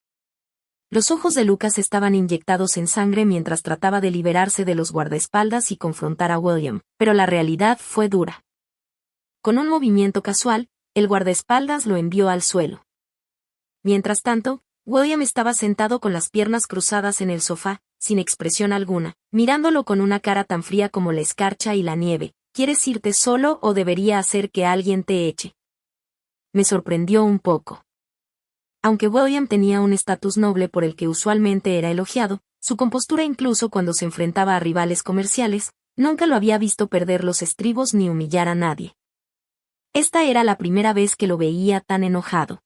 Los ojos de Lucas estaban inyectados en sangre mientras trataba de liberarse de los guardaespaldas y confrontar a William, pero la realidad fue dura. Con un movimiento casual, el guardaespaldas lo envió al suelo. Mientras tanto, William estaba sentado con las piernas cruzadas en el sofá, sin expresión alguna, mirándolo con una cara tan fría como la escarcha y la nieve. ¿Quieres irte solo o debería hacer que alguien te eche? Me sorprendió un poco. Aunque William tenía un estatus noble por el que usualmente era elogiado, su compostura incluso cuando se enfrentaba a rivales comerciales, nunca lo había visto perder los estribos ni humillar a nadie. Esta era la primera vez que lo veía tan enojado.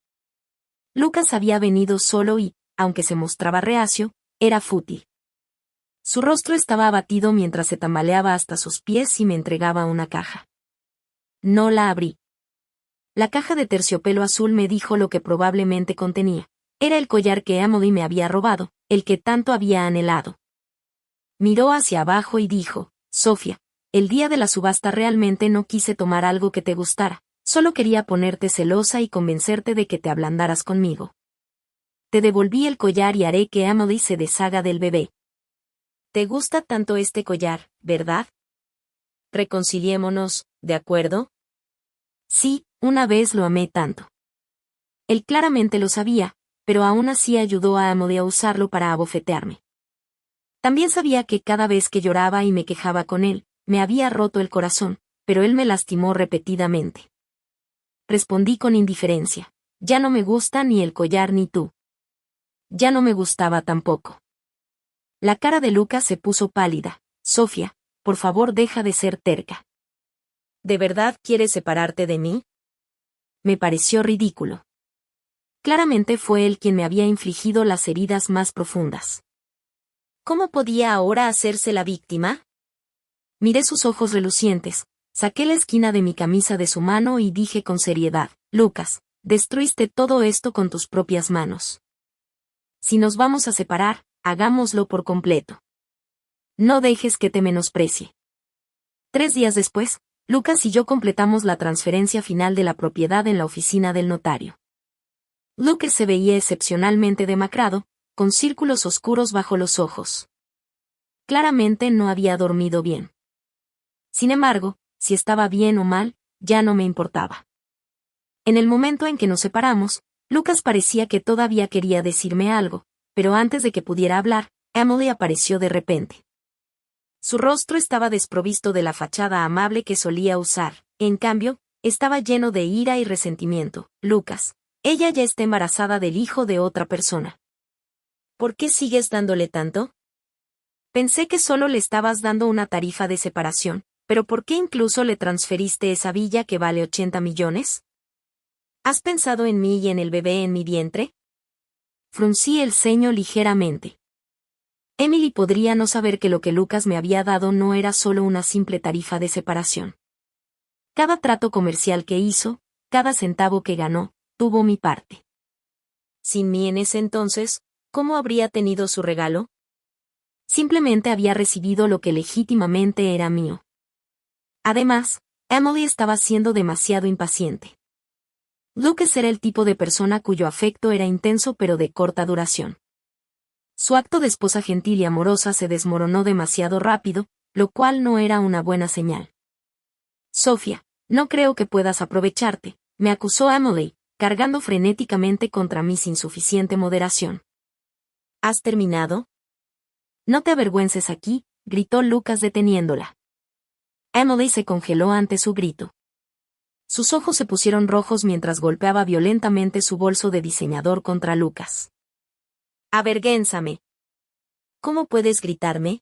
Lucas había venido solo y, aunque se mostraba reacio, era fútil. Su rostro estaba abatido mientras se tambaleaba hasta sus pies y me entregaba una caja. No la abrí. La caja de terciopelo azul me dijo lo que probablemente contenía. Era el collar que Emily me había robado, el que tanto había anhelado. Miró hacia abajo y dijo, Sofía, el día de la subasta realmente no quise tomar algo que te gustara, solo quería ponerte celosa y convencerte de que te ablandaras conmigo. Te devolví el collar y haré que Emily se deshaga del bebé. ¿Te gusta tanto este collar, verdad? Reconciliémonos, ¿de acuerdo? Sí, una vez lo amé tanto. Él claramente lo sabía, pero aún así ayudó a Emily a usarlo para abofetearme. También sabía que cada vez que lloraba y me quejaba con él, me había roto el corazón, pero él me lastimó repetidamente. Respondí con indiferencia. Ya no me gusta ni el collar ni tú. Ya no me gustaba tampoco. La cara de Lucas se puso pálida. Sofía, por favor deja de ser terca. ¿De verdad quieres separarte de mí? Me pareció ridículo. Claramente fue él quien me había infligido las heridas más profundas. ¿Cómo podía ahora hacerse la víctima? Miré sus ojos relucientes, saqué la esquina de mi camisa de su mano y dije con seriedad, Lucas, destruiste todo esto con tus propias manos. Si nos vamos a separar, hagámoslo por completo. No dejes que te menosprecie. 3 días después, Lucas y yo completamos la transferencia final de la propiedad en la oficina del notario. Lucas se veía excepcionalmente demacrado, con círculos oscuros bajo los ojos. Claramente no había dormido bien. Sin embargo, si estaba bien o mal, ya no me importaba. En el momento en que nos separamos, Lucas parecía que todavía quería decirme algo, pero antes de que pudiera hablar, Emily apareció de repente. Su rostro estaba desprovisto de la fachada amable que solía usar, en cambio, estaba lleno de ira y resentimiento. Lucas, ella ya está embarazada del hijo de otra persona. ¿Por qué sigues dándole tanto? Pensé que solo le estabas dando una tarifa de separación, pero ¿por qué incluso le transferiste esa villa que vale 80 millones? ¿Has pensado en mí y en el bebé en mi vientre? Fruncí el ceño ligeramente. Emily podría no saber que lo que Lucas me había dado no era solo una simple tarifa de separación. Cada trato comercial que hizo, cada centavo que ganó, tuvo mi parte. Sin mí en ese entonces, ¿cómo habría tenido su regalo? Simplemente había recibido lo que legítimamente era mío. Además, Emily estaba siendo demasiado impaciente. Lucas era el tipo de persona cuyo afecto era intenso pero de corta duración. Su acto de esposa gentil y amorosa se desmoronó demasiado rápido, lo cual no era una buena señal. Sofía, no creo que puedas aprovecharte, me acusó Emily, cargando frenéticamente contra mí sin suficiente moderación. ¿Has terminado? No te avergüences aquí, gritó Lucas deteniéndola. Emily se congeló ante su grito. Sus ojos se pusieron rojos mientras golpeaba violentamente su bolso de diseñador contra Lucas. Avergüénzame. ¿Cómo puedes gritarme?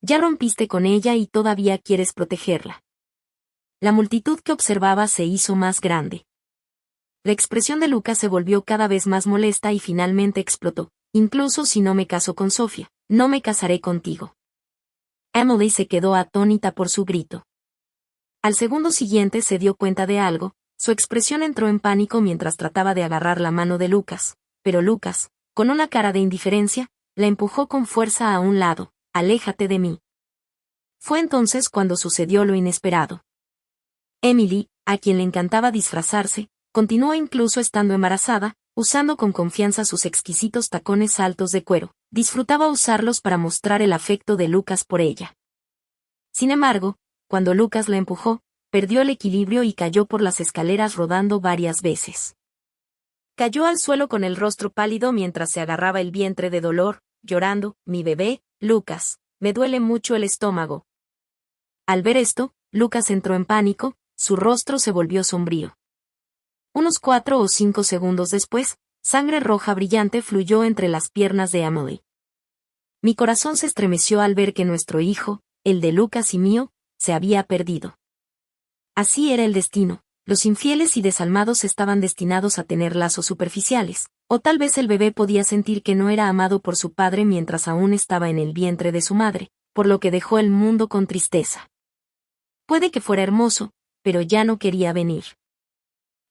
Ya rompiste con ella y todavía quieres protegerla. La multitud que observaba se hizo más grande. La expresión de Lucas se volvió cada vez más molesta y finalmente explotó. Incluso si no me caso con Sofía, no me casaré contigo. Emily se quedó atónita por su grito. Al segundo siguiente se dio cuenta de algo, su expresión entró en pánico mientras trataba de agarrar la mano de Lucas, pero Lucas, con una cara de indiferencia, la empujó con fuerza a un lado. Aléjate de mí. Fue entonces cuando sucedió lo inesperado. Emily, a quien le encantaba disfrazarse, continuó incluso estando embarazada, usando con confianza sus exquisitos tacones altos de cuero. Disfrutaba usarlos para mostrar el afecto de Lucas por ella. Sin embargo, cuando Lucas la empujó, perdió el equilibrio y cayó por las escaleras rodando varias veces. Cayó al suelo con el rostro pálido mientras se agarraba el vientre de dolor, llorando: «Mi bebé, Lucas, me duele mucho el estómago». Al ver esto, Lucas entró en pánico, su rostro se volvió sombrío. Unos 4 o 5 segundos después, sangre roja brillante fluyó entre las piernas de Emily. Mi corazón se estremeció al ver que nuestro hijo, el de Lucas y mío, se había perdido. Así era el destino. Los infieles y desalmados estaban destinados a tener lazos superficiales, o tal vez el bebé podía sentir que no era amado por su padre mientras aún estaba en el vientre de su madre, por lo que dejó el mundo con tristeza. Puede que fuera hermoso, pero ya no quería venir.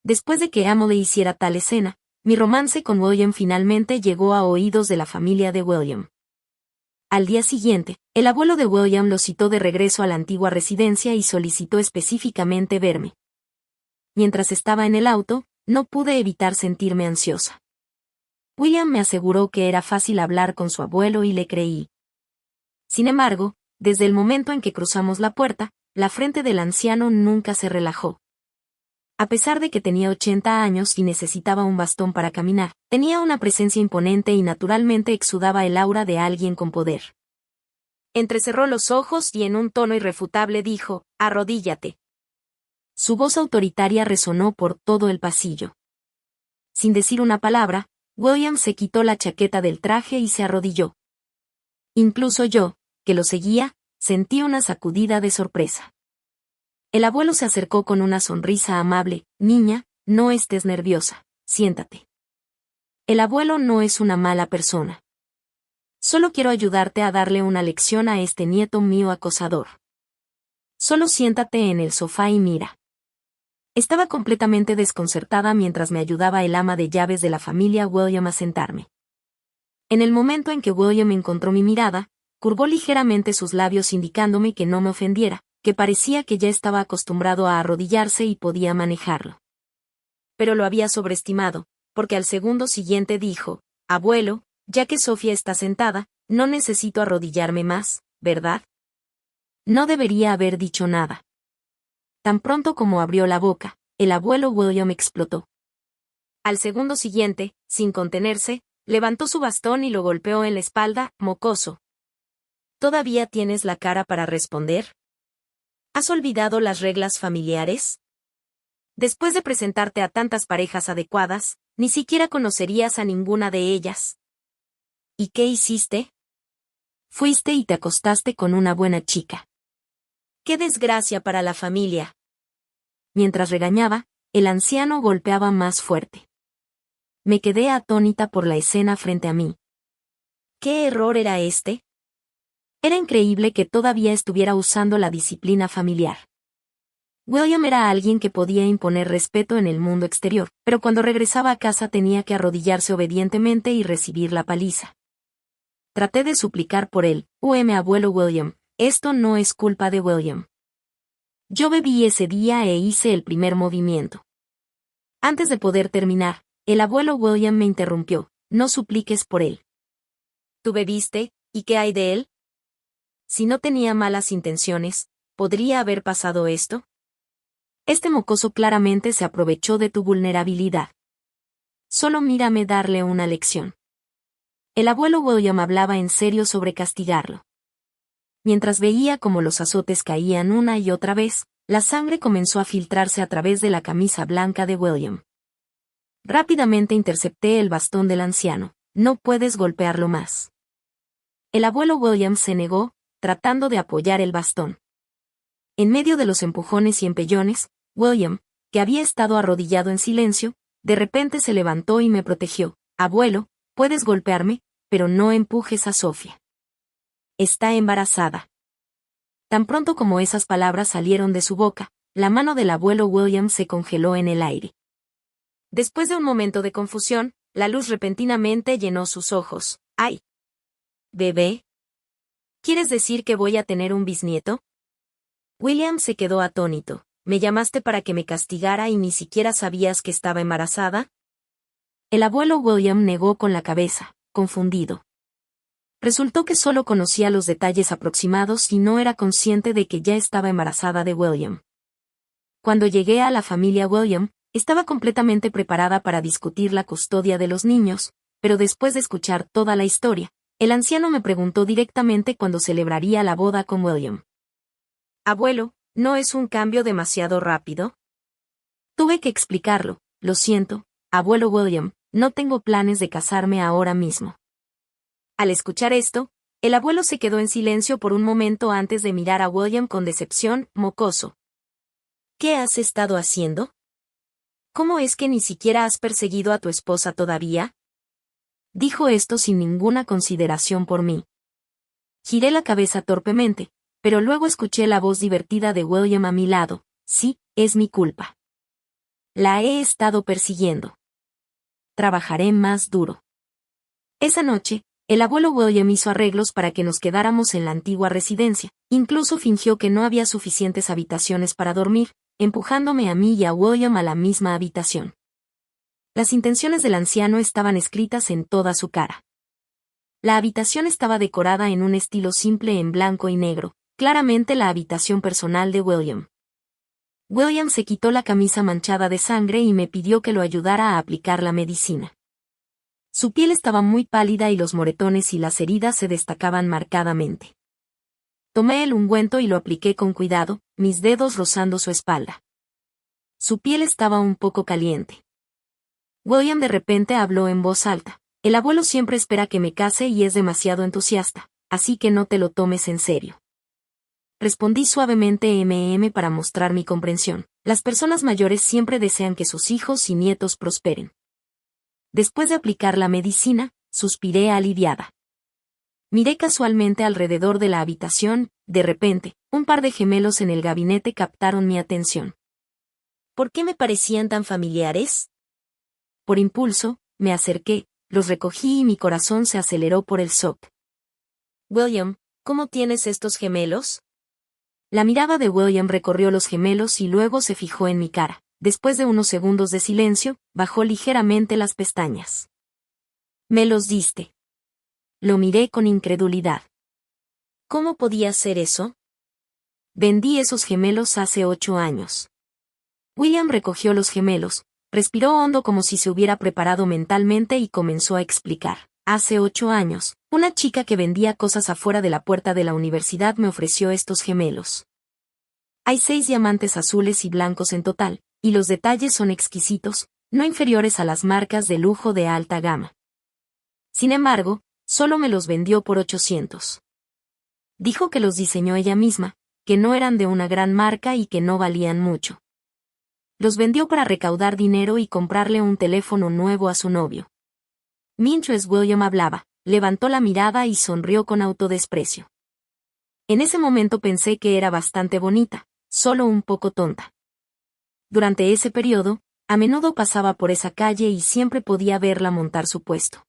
Después de que Emily hiciera tal escena, mi romance con William finalmente llegó a oídos de la familia de William. Al día siguiente, el abuelo de William lo citó de regreso a la antigua residencia y solicitó específicamente verme. Mientras estaba en el auto, no pude evitar sentirme ansiosa. William me aseguró que era fácil hablar con su abuelo y le creí. Sin embargo, desde el momento en que cruzamos la puerta, la frente del anciano nunca se relajó. A pesar de que tenía 80 años y necesitaba un bastón para caminar, tenía una presencia imponente y naturalmente exudaba el aura de alguien con poder. Entrecerró los ojos y en un tono irrefutable dijo: «Arrodíllate». Su voz autoritaria resonó por todo el pasillo. Sin decir una palabra, William se quitó la chaqueta del traje y se arrodilló. Incluso yo, que lo seguía, sentí una sacudida de sorpresa. El abuelo se acercó con una sonrisa amable: «Niña, no estés nerviosa, siéntate». El abuelo no es una mala persona. Solo quiero ayudarte a darle una lección a este nieto mío acosador. Solo siéntate en el sofá y mira. Estaba completamente desconcertada mientras me ayudaba el ama de llaves de la familia William a sentarme. En el momento en que William encontró mi mirada, curvó ligeramente sus labios indicándome que no me ofendiera, que parecía que ya estaba acostumbrado a arrodillarse y podía manejarlo. Pero lo había sobreestimado, porque al segundo siguiente dijo: «Abuelo, ya que Sofía está sentada, no necesito arrodillarme más, ¿verdad?». No debería haber dicho nada. Tan pronto como abrió la boca, el abuelo William explotó. Al segundo siguiente, sin contenerse, levantó su bastón y lo golpeó en la espalda: «Mocoso. ¿Todavía tienes la cara para responder? ¿Has olvidado las reglas familiares? Después de presentarte a tantas parejas adecuadas, ni siquiera conocerías a ninguna de ellas. ¿Y qué hiciste? Fuiste y te acostaste con una buena chica. ¡Qué desgracia para la familia!». Mientras regañaba, el anciano golpeaba más fuerte. Me quedé atónita por la escena frente a mí. ¿Qué error era este? Era increíble que todavía estuviera usando la disciplina familiar. William era alguien que podía imponer respeto en el mundo exterior, pero cuando regresaba a casa tenía que arrodillarse obedientemente y recibir la paliza. Traté de suplicar por él: «Abuelo William, esto no es culpa de William. Yo bebí ese día e hice el primer movimiento». Antes de poder terminar, el abuelo William me interrumpió: «No supliques por él». «¿Tú bebiste? ¿Y qué hay de él? Si no tenía malas intenciones, ¿podría haber pasado esto? Este mocoso claramente se aprovechó de tu vulnerabilidad. Solo mírame darle una lección». El abuelo William hablaba en serio sobre castigarlo. Mientras veía cómo los azotes caían una y otra vez, la sangre comenzó a filtrarse a través de la camisa blanca de William. Rápidamente intercepté el bastón del anciano: «No puedes golpearlo más». El abuelo William se negó, tratando de apoyar el bastón. En medio de los empujones y empellones, William, que había estado arrodillado en silencio, de repente se levantó y me protegió: «Abuelo, puedes golpearme, pero no empujes a Sofía. Está embarazada». Tan pronto como esas palabras salieron de su boca, la mano del abuelo William se congeló en el aire. Después de un momento de confusión, la luz repentinamente llenó sus ojos. «¡Ay! Bebé. ¿Quieres decir que voy a tener un bisnieto?». William se quedó atónito. «¿Me llamaste para que me castigara y ni siquiera sabías que estaba embarazada?». El abuelo William negó con la cabeza, confundido. Resultó que solo conocía los detalles aproximados y no era consciente de que ya estaba embarazada de William. Cuando llegué a la familia William, estaba completamente preparada para discutir la custodia de los niños, pero después de escuchar toda la historia, el anciano me preguntó directamente cuándo celebraría la boda con William. Abuelo, ¿no es un cambio demasiado rápido? Tuve que explicarlo. Lo siento, abuelo William, no tengo planes de casarme ahora mismo. Al escuchar esto, el abuelo se quedó en silencio por un momento antes de mirar a William con decepción, mocoso. ¿Qué has estado haciendo? ¿Cómo es que ni siquiera has perseguido a tu esposa todavía? Dijo esto sin ninguna consideración por mí. Giré la cabeza torpemente, pero luego escuché la voz divertida de William a mi lado. Sí, es mi culpa. La he estado persiguiendo. Trabajaré más duro. Esa noche, el abuelo William hizo arreglos para que nos quedáramos en la antigua residencia. Incluso fingió que no había suficientes habitaciones para dormir, empujándome a mí y a William a la misma habitación. Las intenciones del anciano estaban escritas en toda su cara. La habitación estaba decorada en un estilo simple en blanco y negro, claramente la habitación personal de William. William se quitó la camisa manchada de sangre y me pidió que lo ayudara a aplicar la medicina. Su piel estaba muy pálida y los moretones y las heridas se destacaban marcadamente. Tomé el ungüento y lo apliqué con cuidado, mis dedos rozando su espalda. Su piel estaba un poco caliente. William de repente habló en voz alta. El abuelo siempre espera que me case y es demasiado entusiasta, así que no te lo tomes en serio. Respondí suavemente para mostrar mi comprensión. Las personas mayores siempre desean que sus hijos y nietos prosperen. Después de aplicar la medicina, suspiré aliviada. Miré casualmente alrededor de la habitación. De repente, un par de gemelos en el gabinete captaron mi atención. ¿Por qué me parecían tan familiares? Por impulso, me acerqué, los recogí y mi corazón se aceleró por el shock. William, ¿cómo tienes estos gemelos? La mirada de William recorrió los gemelos y luego se fijó en mi cara. Después de unos segundos de silencio, bajó ligeramente las pestañas. ¿Me los diste? Lo miré con incredulidad. ¿Cómo podía ser eso? Vendí esos gemelos hace 8 años. William recogió los gemelos, respiró hondo como si se hubiera preparado mentalmente y comenzó a explicar. Hace 8 años, una chica que vendía cosas afuera de la puerta de la universidad me ofreció estos gemelos. Hay 6 diamantes azules y blancos en total, y los detalles son exquisitos, no inferiores a las marcas de lujo de alta gama. Sin embargo, solo me los vendió por 800. Dijo que los diseñó ella misma, que no eran de una gran marca y que no valían mucho. Los vendió para recaudar dinero y comprarle un teléfono nuevo a su novio. Mientras William hablaba, levantó la mirada y sonrió con autodesprecio. En ese momento pensé que era bastante bonita, solo un poco tonta. Durante ese periodo, a menudo pasaba por esa calle y siempre podía verla montar su puesto.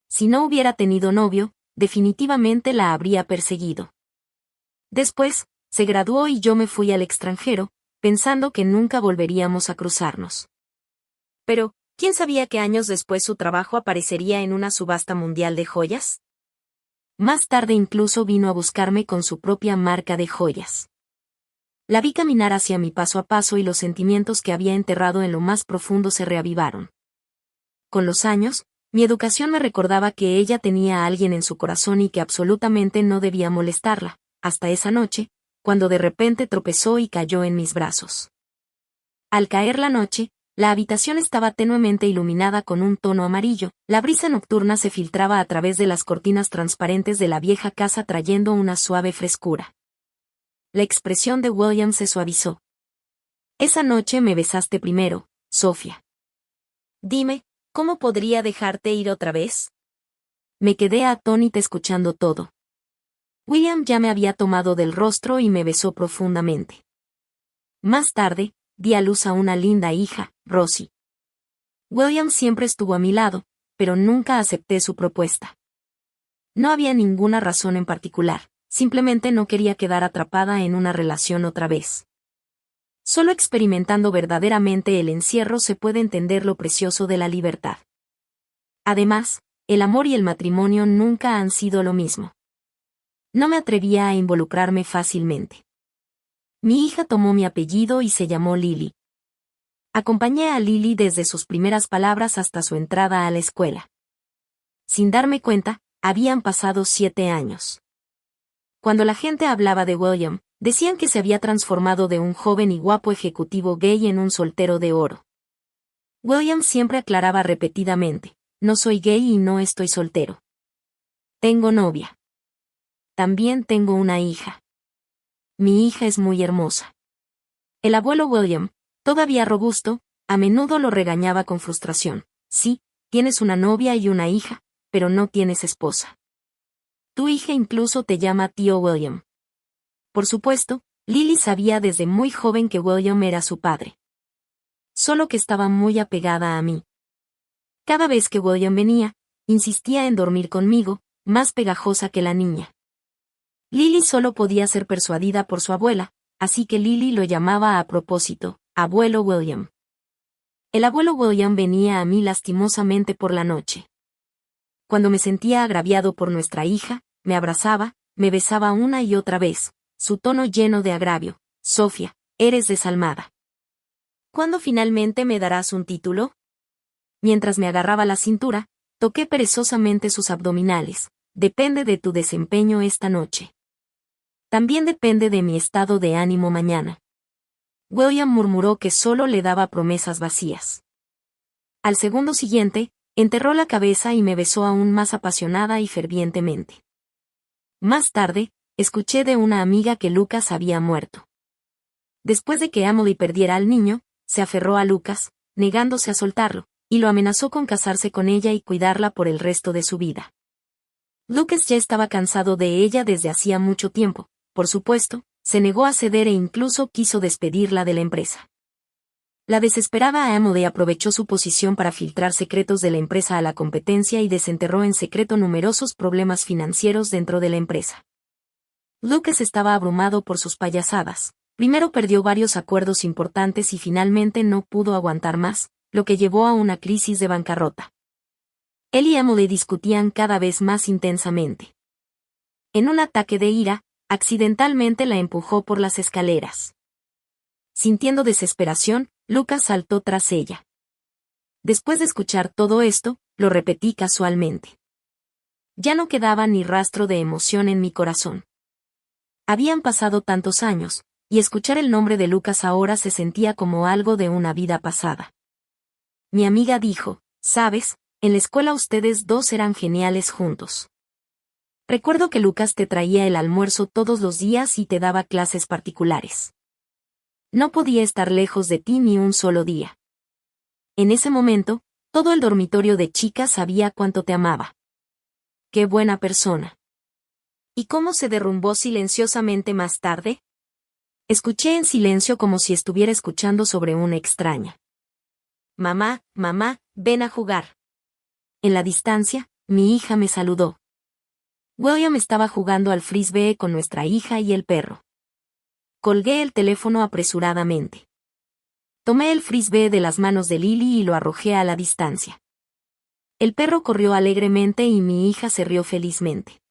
Si no hubiera tenido novio, definitivamente la habría perseguido. Después, se graduó y yo me fui al extranjero, pensando que nunca volveríamos a cruzarnos. Pero, ¿quién sabía que años después su trabajo aparecería en una subasta mundial de joyas? Más tarde incluso vino a buscarme con su propia marca de joyas. La vi caminar hacia mí paso a paso y los sentimientos que había enterrado en lo más profundo se reavivaron. Con los años, mi educación me recordaba que ella tenía a alguien en su corazón y que absolutamente no debía molestarla, hasta esa noche, cuando de repente tropezó y cayó en mis brazos. Al caer la noche, la habitación estaba tenuemente iluminada con un tono amarillo, la brisa nocturna se filtraba a través de las cortinas transparentes de la vieja casa trayendo una suave frescura. La expresión de William se suavizó. Esa noche me besaste primero, Sofía. Dime, ¿cómo podría dejarte ir otra vez? Me quedé atónita escuchando todo. William ya me había tomado del rostro y me besó profundamente. Más tarde, di a luz a una linda hija, Rosie. William siempre estuvo a mi lado, pero nunca acepté su propuesta. No había ninguna razón en particular, simplemente no quería quedar atrapada en una relación otra vez. Solo experimentando verdaderamente el encierro se puede entender lo precioso de la libertad. Además, el amor y el matrimonio nunca han sido lo mismo. No me atrevía a involucrarme fácilmente. Mi hija tomó mi apellido y se llamó Lily. Acompañé a Lily desde sus primeras palabras hasta su entrada a la escuela. Sin darme cuenta, habían pasado 7 años. Cuando la gente hablaba de William, decían que se había transformado de un joven y guapo ejecutivo gay en un soltero de oro. William siempre aclaraba repetidamente: no soy gay y no estoy soltero. Tengo novia. También tengo una hija. Mi hija es muy hermosa. El abuelo William, todavía robusto, a menudo lo regañaba con frustración. Sí, tienes una novia y una hija, pero no tienes esposa. Tu hija incluso te llama tío William. Por supuesto, Lily sabía desde muy joven que William era su padre. Solo que estaba muy apegada a mí. Cada vez que William venía, insistía en dormir conmigo, más pegajosa que la niña. Lily solo podía ser persuadida por su abuela, así que Lily lo llamaba a propósito, abuelo William. El abuelo William venía a mí lastimosamente por la noche. Cuando me sentía agraviado por nuestra hija, me abrazaba, me besaba una y otra vez, su tono lleno de agravio: Sofía, eres desalmada. ¿Cuándo finalmente me darás un título? Mientras me agarraba la cintura, toqué perezosamente sus abdominales. Depende de tu desempeño esta noche. También depende de mi estado de ánimo mañana. William murmuró que solo le daba promesas vacías. Al segundo siguiente, enterró la cabeza y me besó aún más apasionada y fervientemente. Más tarde, escuché de una amiga que Lucas había muerto. Después de que Emily perdiera al niño, se aferró a Lucas, negándose a soltarlo, y lo amenazó con casarse con ella y cuidarla por el resto de su vida. Lucas ya estaba cansado de ella desde hacía mucho tiempo, por supuesto, se negó a ceder e incluso quiso despedirla de la empresa. La desesperada Emily aprovechó su posición para filtrar secretos de la empresa a la competencia y desenterró en secreto numerosos problemas financieros dentro de la empresa. Lucas estaba abrumado por sus payasadas. Primero perdió varios acuerdos importantes y finalmente no pudo aguantar más, lo que llevó a una crisis de bancarrota. Él y Emily discutían cada vez más intensamente. En un ataque de ira, accidentalmente la empujó por las escaleras. Sintiendo desesperación, Lucas saltó tras ella. Después de escuchar todo esto, lo repetí casualmente. Ya no quedaba ni rastro de emoción en mi corazón. Habían pasado tantos años, y escuchar el nombre de Lucas ahora se sentía como algo de una vida pasada. Mi amiga dijo: ¿sabes? En la escuela ustedes dos eran geniales juntos. Recuerdo que Lucas te traía el almuerzo todos los días y te daba clases particulares. No podía estar lejos de ti ni un solo día. En ese momento, todo el dormitorio de chicas sabía cuánto te amaba. ¡Qué buena persona! ¿Y cómo se derrumbó silenciosamente más tarde? Escuché en silencio como si estuviera escuchando sobre una extraña. Mamá, mamá, ven a jugar. En la distancia, mi hija me saludó. William estaba jugando al frisbee con nuestra hija y el perro. Colgué el teléfono apresuradamente. Tomé el frisbee de las manos de Lily y lo arrojé a la distancia. El perro corrió alegremente y mi hija se rió felizmente.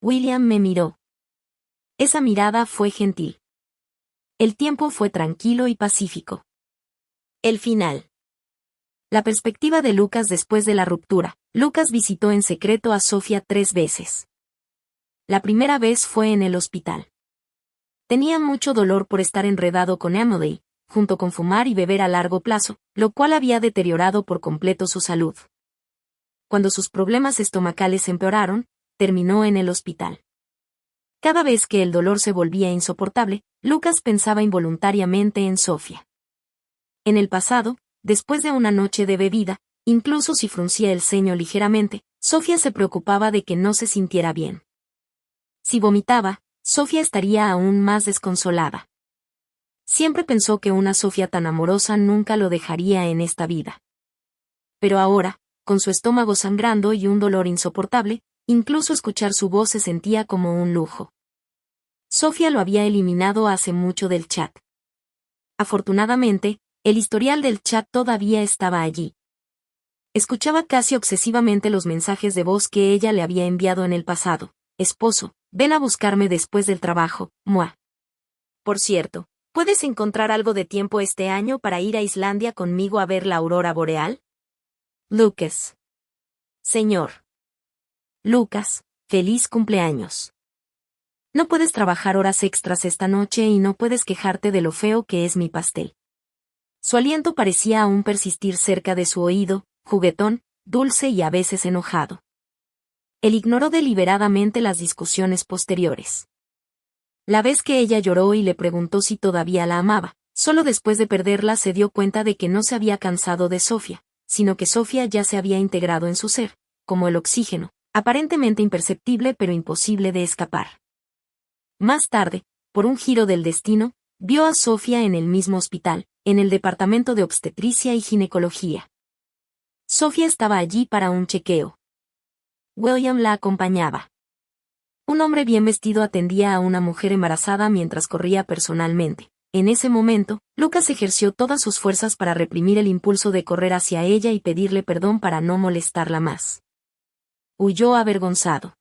William me miró. Esa mirada fue gentil. El tiempo fue tranquilo y pacífico. El final. La perspectiva de Lucas después de la ruptura. Lucas visitó en secreto a Sofía 3 veces. La primera vez fue en el hospital. Tenía mucho dolor por estar enredado con Emily, junto con fumar y beber a largo plazo, lo cual había deteriorado por completo su salud. Cuando sus problemas estomacales empeoraron, terminó en el hospital. Cada vez que el dolor se volvía insoportable, Lucas pensaba involuntariamente en Sofía. En el pasado, después de una noche de bebida, incluso si fruncía el ceño ligeramente, Sofía se preocupaba de que no se sintiera bien. Si vomitaba, Sofía estaría aún más desconsolada. Siempre pensó que una Sofía tan amorosa nunca lo dejaría en esta vida. Pero ahora, con su estómago sangrando y un dolor insoportable, incluso escuchar su voz se sentía como un lujo. Sofía lo había eliminado hace mucho del chat. Afortunadamente, el historial del chat todavía estaba allí. Escuchaba casi obsesivamente los mensajes de voz que ella le había enviado en el pasado. Esposo, ven a buscarme después del trabajo, ¡mua! Por cierto, ¿puedes encontrar algo de tiempo este año para ir a Islandia conmigo a ver la aurora boreal? Lucas. Señor. Lucas, feliz cumpleaños. No puedes trabajar horas extras esta noche y no puedes quejarte de lo feo que es mi pastel. Su aliento parecía aún persistir cerca de su oído, juguetón, dulce y a veces enojado. Él ignoró deliberadamente las discusiones posteriores. La vez que ella lloró y le preguntó si todavía la amaba, solo después de perderla se dio cuenta de que no se había cansado de Sofía, sino que Sofía ya se había integrado en su ser, como el oxígeno, aparentemente imperceptible pero imposible de escapar. Más tarde, por un giro del destino, vio a Sofía en el mismo hospital, en el departamento de obstetricia y ginecología. Sofía estaba allí para un chequeo. William la acompañaba. Un hombre bien vestido atendía a una mujer embarazada mientras corría personalmente. En ese momento, Lucas ejerció todas sus fuerzas para reprimir el impulso de correr hacia ella y pedirle perdón para no molestarla más. Huyó avergonzado.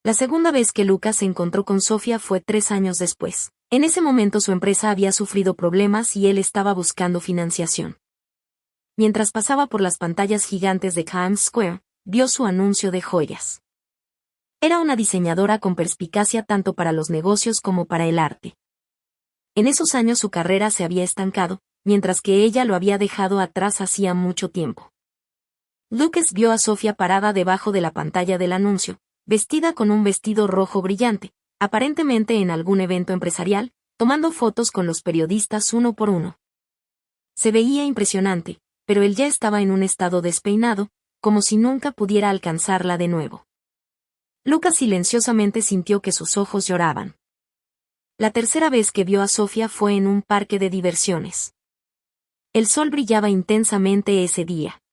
La segunda vez que Lucas se encontró con Sofía fue 3 años después. En ese momento su empresa había sufrido problemas y él estaba buscando financiación. Mientras pasaba por las pantallas gigantes de Times Square, vio su anuncio de joyas. Era una diseñadora con perspicacia tanto para los negocios como para el arte. En esos años su carrera se había estancado, mientras que ella lo había dejado atrás hacía mucho tiempo. Lucas vio a Sofía parada debajo de la pantalla del anuncio, vestida con un vestido rojo brillante, aparentemente en algún evento empresarial, tomando fotos con los periodistas uno por uno. Se veía impresionante, pero él ya estaba en un estado despeinado, como si nunca pudiera alcanzarla de nuevo. Lucas silenciosamente sintió que sus ojos lloraban. La tercera vez que vio a Sofía fue en un parque de diversiones. El sol brillaba intensamente ese día.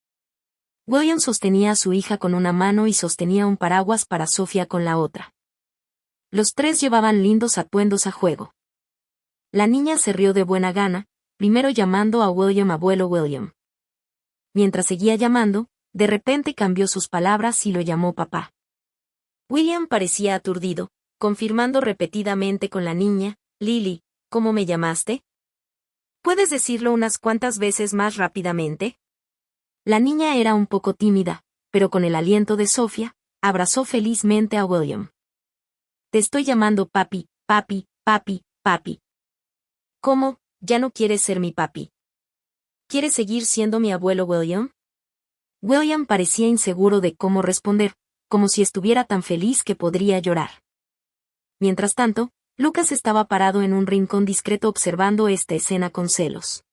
William sostenía a su hija con una mano y sostenía un paraguas para Sofía con la otra. Los tres llevaban lindos atuendos a juego. La niña se rió de buena gana, primero llamando a William abuelo William. Mientras seguía llamando, de repente cambió sus palabras y lo llamó papá. William parecía aturdido, confirmando repetidamente con la niña, Lily, ¿cómo me llamaste? ¿Puedes decirlo unas cuantas veces más rápidamente? La niña era un poco tímida, pero con el aliento de Sofía, abrazó felizmente a William. Te estoy llamando papi, papi, papi, papi. ¿Cómo, ya no quieres ser mi papi? ¿Quieres seguir siendo mi abuelo William? William parecía inseguro de cómo responder, como si estuviera tan feliz que podría llorar. Mientras tanto, Lucas estaba parado en un rincón discreto observando esta escena con celos.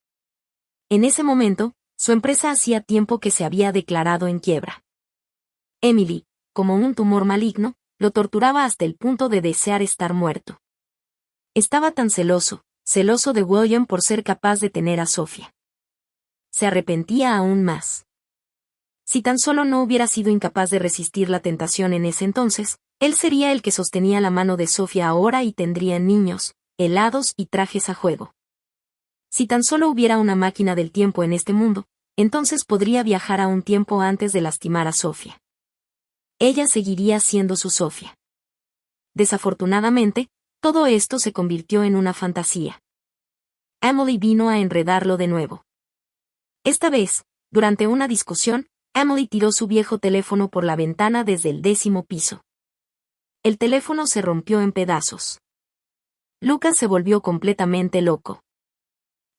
En ese momento, su empresa hacía tiempo que se había declarado en quiebra. Emily, como un tumor maligno, lo torturaba hasta el punto de desear estar muerto. Estaba tan celoso de William por ser capaz de tener a Sofía. Se arrepentía aún más. Si tan solo no hubiera sido incapaz de resistir la tentación en ese entonces, él sería el que sostenía la mano de Sofía ahora y tendrían niños, helados y trajes a juego. Si tan solo hubiera una máquina del tiempo en este mundo, entonces podría viajar a un tiempo antes de lastimar a Sofía. Ella seguiría siendo su Sofía. Desafortunadamente, todo esto se convirtió en una fantasía. Emily vino a enredarlo de nuevo. Esta vez, durante una discusión, Emily tiró su viejo teléfono por la ventana desde el 10º piso. El teléfono se rompió en pedazos. Lucas se volvió completamente loco.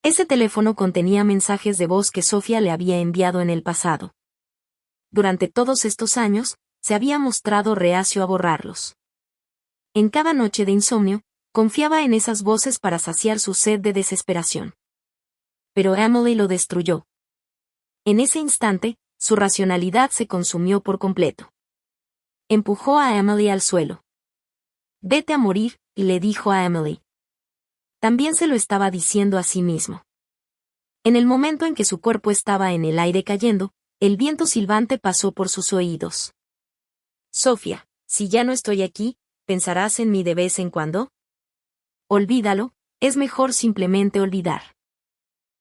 Ese teléfono contenía mensajes de voz que Sofía le había enviado en el pasado. Durante todos estos años, se había mostrado reacio a borrarlos. En cada noche de insomnio, confiaba en esas voces para saciar su sed de desesperación. Pero Emily lo destruyó. En ese instante, su racionalidad se consumió por completo. Empujó a Emily al suelo. Vete a morir, y le dijo a Emily. También se lo estaba diciendo a sí mismo. En el momento en que su cuerpo estaba en el aire cayendo, el viento silbante pasó por sus oídos. Sofía, si ya no estoy aquí, ¿pensarás en mí de vez en cuando? Olvídalo, es mejor simplemente olvidar.